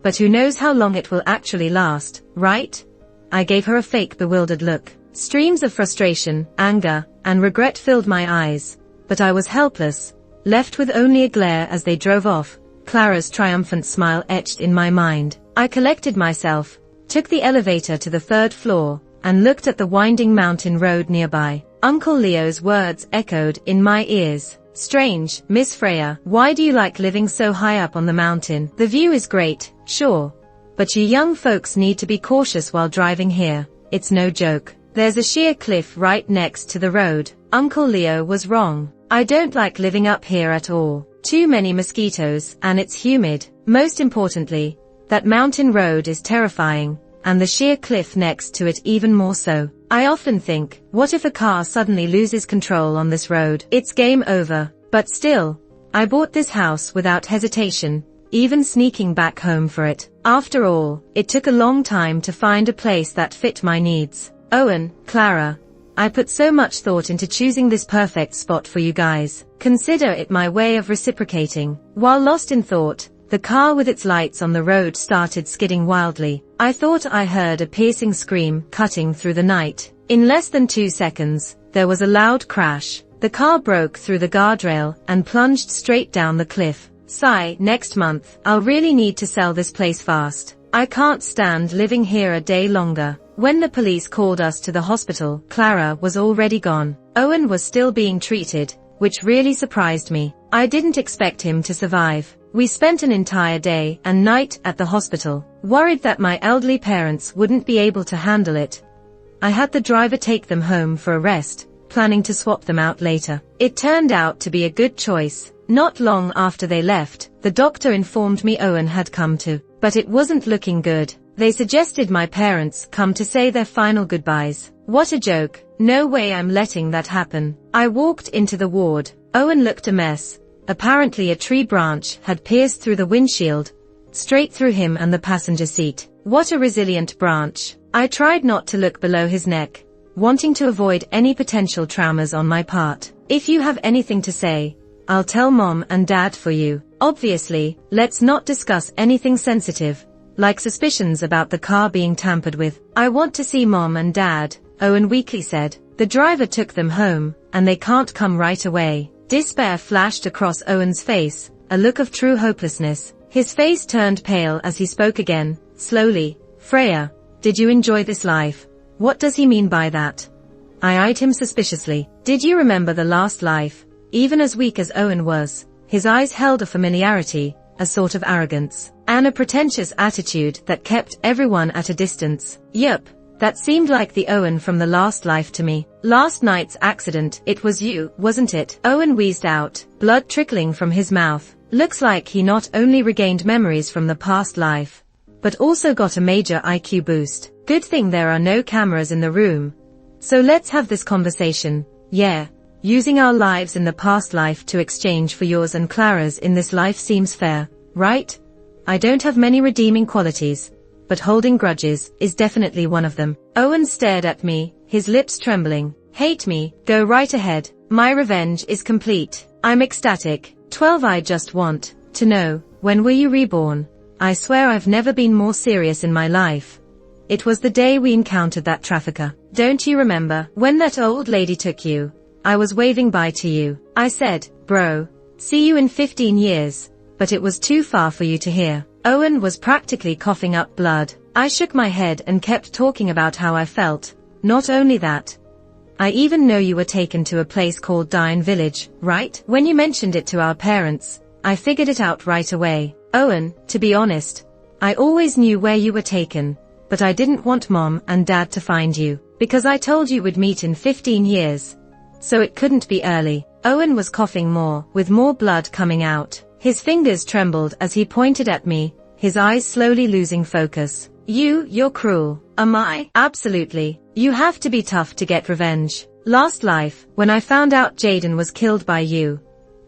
but who knows how long it will actually last, right? I gave her a fake bewildered look. Streams of frustration, anger, and regret filled my eyes, but I was helpless, left with only a glare as they drove off. Clara's triumphant smile etched in my mind. I collected myself, took the elevator to the 3rd floor, and looked at the winding mountain road nearby. Uncle Leo's words echoed in my ears. Strange, Miss Freya, why do you like living so high up on the mountain? The view is great, sure, but you young folks need to be cautious while driving here. It's no joke. There's a sheer cliff right next to the road. Uncle Leo was wrong. I don't like living up here at all. Too many mosquitoes, and it's humid. Most importantly, that mountain road is terrifying, and the sheer cliff next to it even more so. I often think, what if a car suddenly loses control on this road? It's game over. But still, I bought this house without hesitation, even sneaking back home for it. After all, it took a long time to find a place that fit my needs. Owen, Clara, I put so much thought into choosing this perfect spot for you guys. Consider it my way of reciprocating. While lost in thought, the car with its lights on the road started skidding wildly. I thought I heard a piercing scream cutting through the night. In less than 2 seconds, there was a loud crash. The car broke through the guardrail and plunged straight down the cliff. Sigh, next month, I'll really need to sell this place fast. I can't stand living here a day longer. When the police called us to the hospital, Clara was already gone. Owen was still being treated, which really surprised me. I didn't expect him to survive. We spent an entire day and night at the hospital, worried that my elderly parents wouldn't be able to handle it. I had the driver take them home for a rest, planning to swap them out later. It turned out to be a good choice. Not long after they left, the doctor informed me Owen had come to, but it wasn't looking good. They suggested my parents come to say their final goodbyes. What a joke. No way I'm letting that happen. I walked into the ward. Owen looked a mess. Apparently a tree branch had pierced through the windshield, straight through him and the passenger seat. What a resilient branch. I tried not to look below his neck, wanting to avoid any potential traumas on my part. If you have anything to say, I'll tell Mom and Dad for you. Obviously, let's not discuss anything sensitive, like suspicions about the car being tampered with. I want to see Mom and Dad, Owen weakly said. The driver took them home, and they can't come right away. Despair flashed across Owen's face, a look of true hopelessness. His face turned pale as he spoke again, slowly. Freya, did you enjoy this life? What does he mean by that? I eyed him suspiciously. Did you remember the last life? Even as weak as Owen was, his eyes held a familiarity, a sort of arrogance, and a pretentious attitude that kept everyone at a distance. Yup, that seemed like the Owen from the last life to me. Last night's accident, it was you, wasn't it? Owen wheezed out, blood trickling from his mouth. Looks like he not only regained memories from the past life, but also got a major IQ boost. Good thing there are no cameras in the room. So let's have this conversation. Yeah. Using our lives in the past life to exchange for yours and Clara's in this life seems fair, right? I don't have many redeeming qualities, but holding grudges is definitely one of them. Owen stared at me, his lips trembling. Hate me, go right ahead. My revenge is complete. I'm ecstatic. 12. I just want to know, when were you reborn? I swear I've never been more serious in my life. It was the day we encountered that trafficker. Don't you remember? When that old lady took you, I was waving bye to you. I said, bro, see you in 15 years, but it was too far for you to hear. Owen was practically coughing up blood. I shook my head and kept talking about how I felt. Not only that, I even know you were taken to a place called Dian Village, right? When you mentioned it to our parents, I figured it out right away. Owen, to be honest, I always knew where you were taken, but I didn't want Mom and Dad to find you, because I told you we'd meet in 15 years. So it couldn't be early. Owen was coughing more, with more blood coming out. His fingers trembled as he pointed at me, his eyes slowly losing focus. You're cruel. Am I? Absolutely. You have to be tough to get revenge. Last life, when I found out Jaden was killed by you,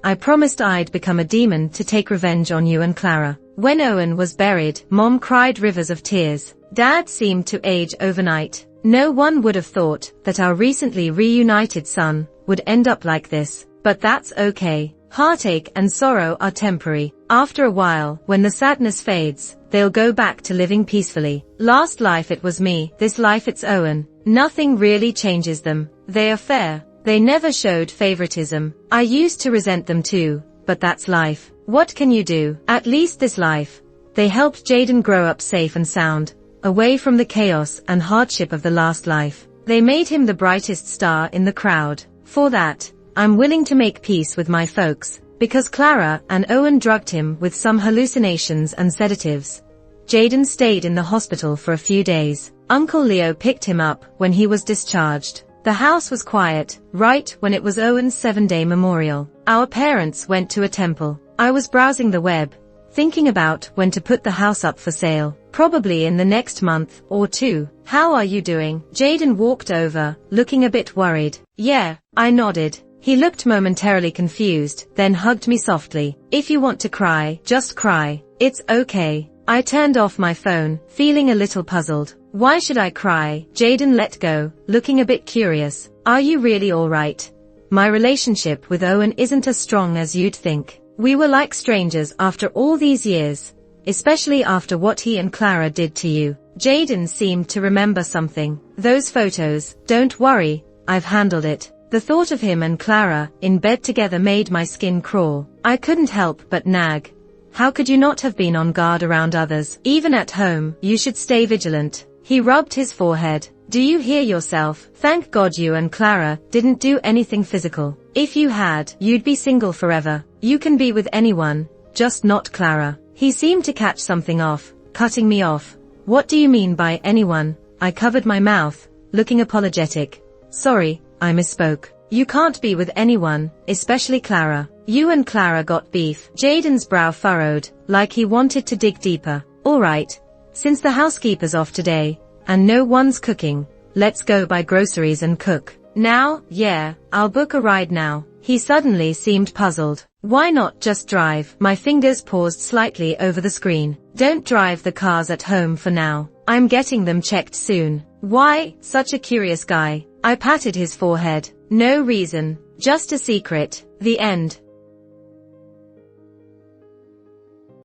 I promised I'd become a demon to take revenge on you and Clara. When Owen was buried, Mom cried rivers of tears. Dad seemed to age overnight. No one would have thought that our recently reunited son would end up like this, but that's okay. Heartache and sorrow are temporary. After a while, when the sadness fades, they'll go back to living peacefully. Last life it was me, this life it's Owen. Nothing really changes them. They are fair. They never showed favoritism. I used to resent them too, but that's life. What can you do? At least this life, they helped Jaden grow up safe and sound, away from the chaos and hardship of the last life. They made him the brightest star in the crowd. For that, I'm willing to make peace with my folks, because Clara and Owen drugged him with some hallucinations and sedatives. Jaden stayed in the hospital for a few days. Uncle Leo picked him up when he was discharged. The house was quiet, right when it was Owen's 7-day memorial. Our parents went to a temple. I was browsing the web, thinking about when to put the house up for sale. Probably in the next month or two. How are you doing? Jaden walked over, looking a bit worried. Yeah, I nodded. He looked momentarily confused, then hugged me softly. If you want to cry, just cry. It's okay. I turned off my phone, feeling a little puzzled. Why should I cry? Jaden let go, looking a bit curious. Are you really alright? My relationship with Owen isn't as strong as you'd think. We were like strangers after all these years, especially after what he and Clara did to you. Jaden seemed to remember something. Those photos, don't worry, I've handled it. The thought of him and Clara in bed together made my skin crawl. I couldn't help but nag. How could you not have been on guard around others? Even at home, you should stay vigilant. He rubbed his forehead. Do you hear yourself? Thank God you and Clara didn't do anything physical. If you had, you'd be single forever. You can be with anyone, just not Clara. He seemed to catch something off, cutting me off. What do you mean by anyone? I covered my mouth, looking apologetic. Sorry, I misspoke. You can't be with anyone, especially Clara. You and Clara got beef. Jaden's brow furrowed, like he wanted to dig deeper. Alright. Since the housekeeper's off today, and no one's cooking, let's go buy groceries and cook. Now? Yeah, I'll book a ride now. He suddenly seemed puzzled. Why not just drive? My fingers paused slightly over the screen. Don't drive the cars at home for now. I'm getting them checked soon. Why? Such a curious guy. I patted his forehead. No reason. Just a secret. The end.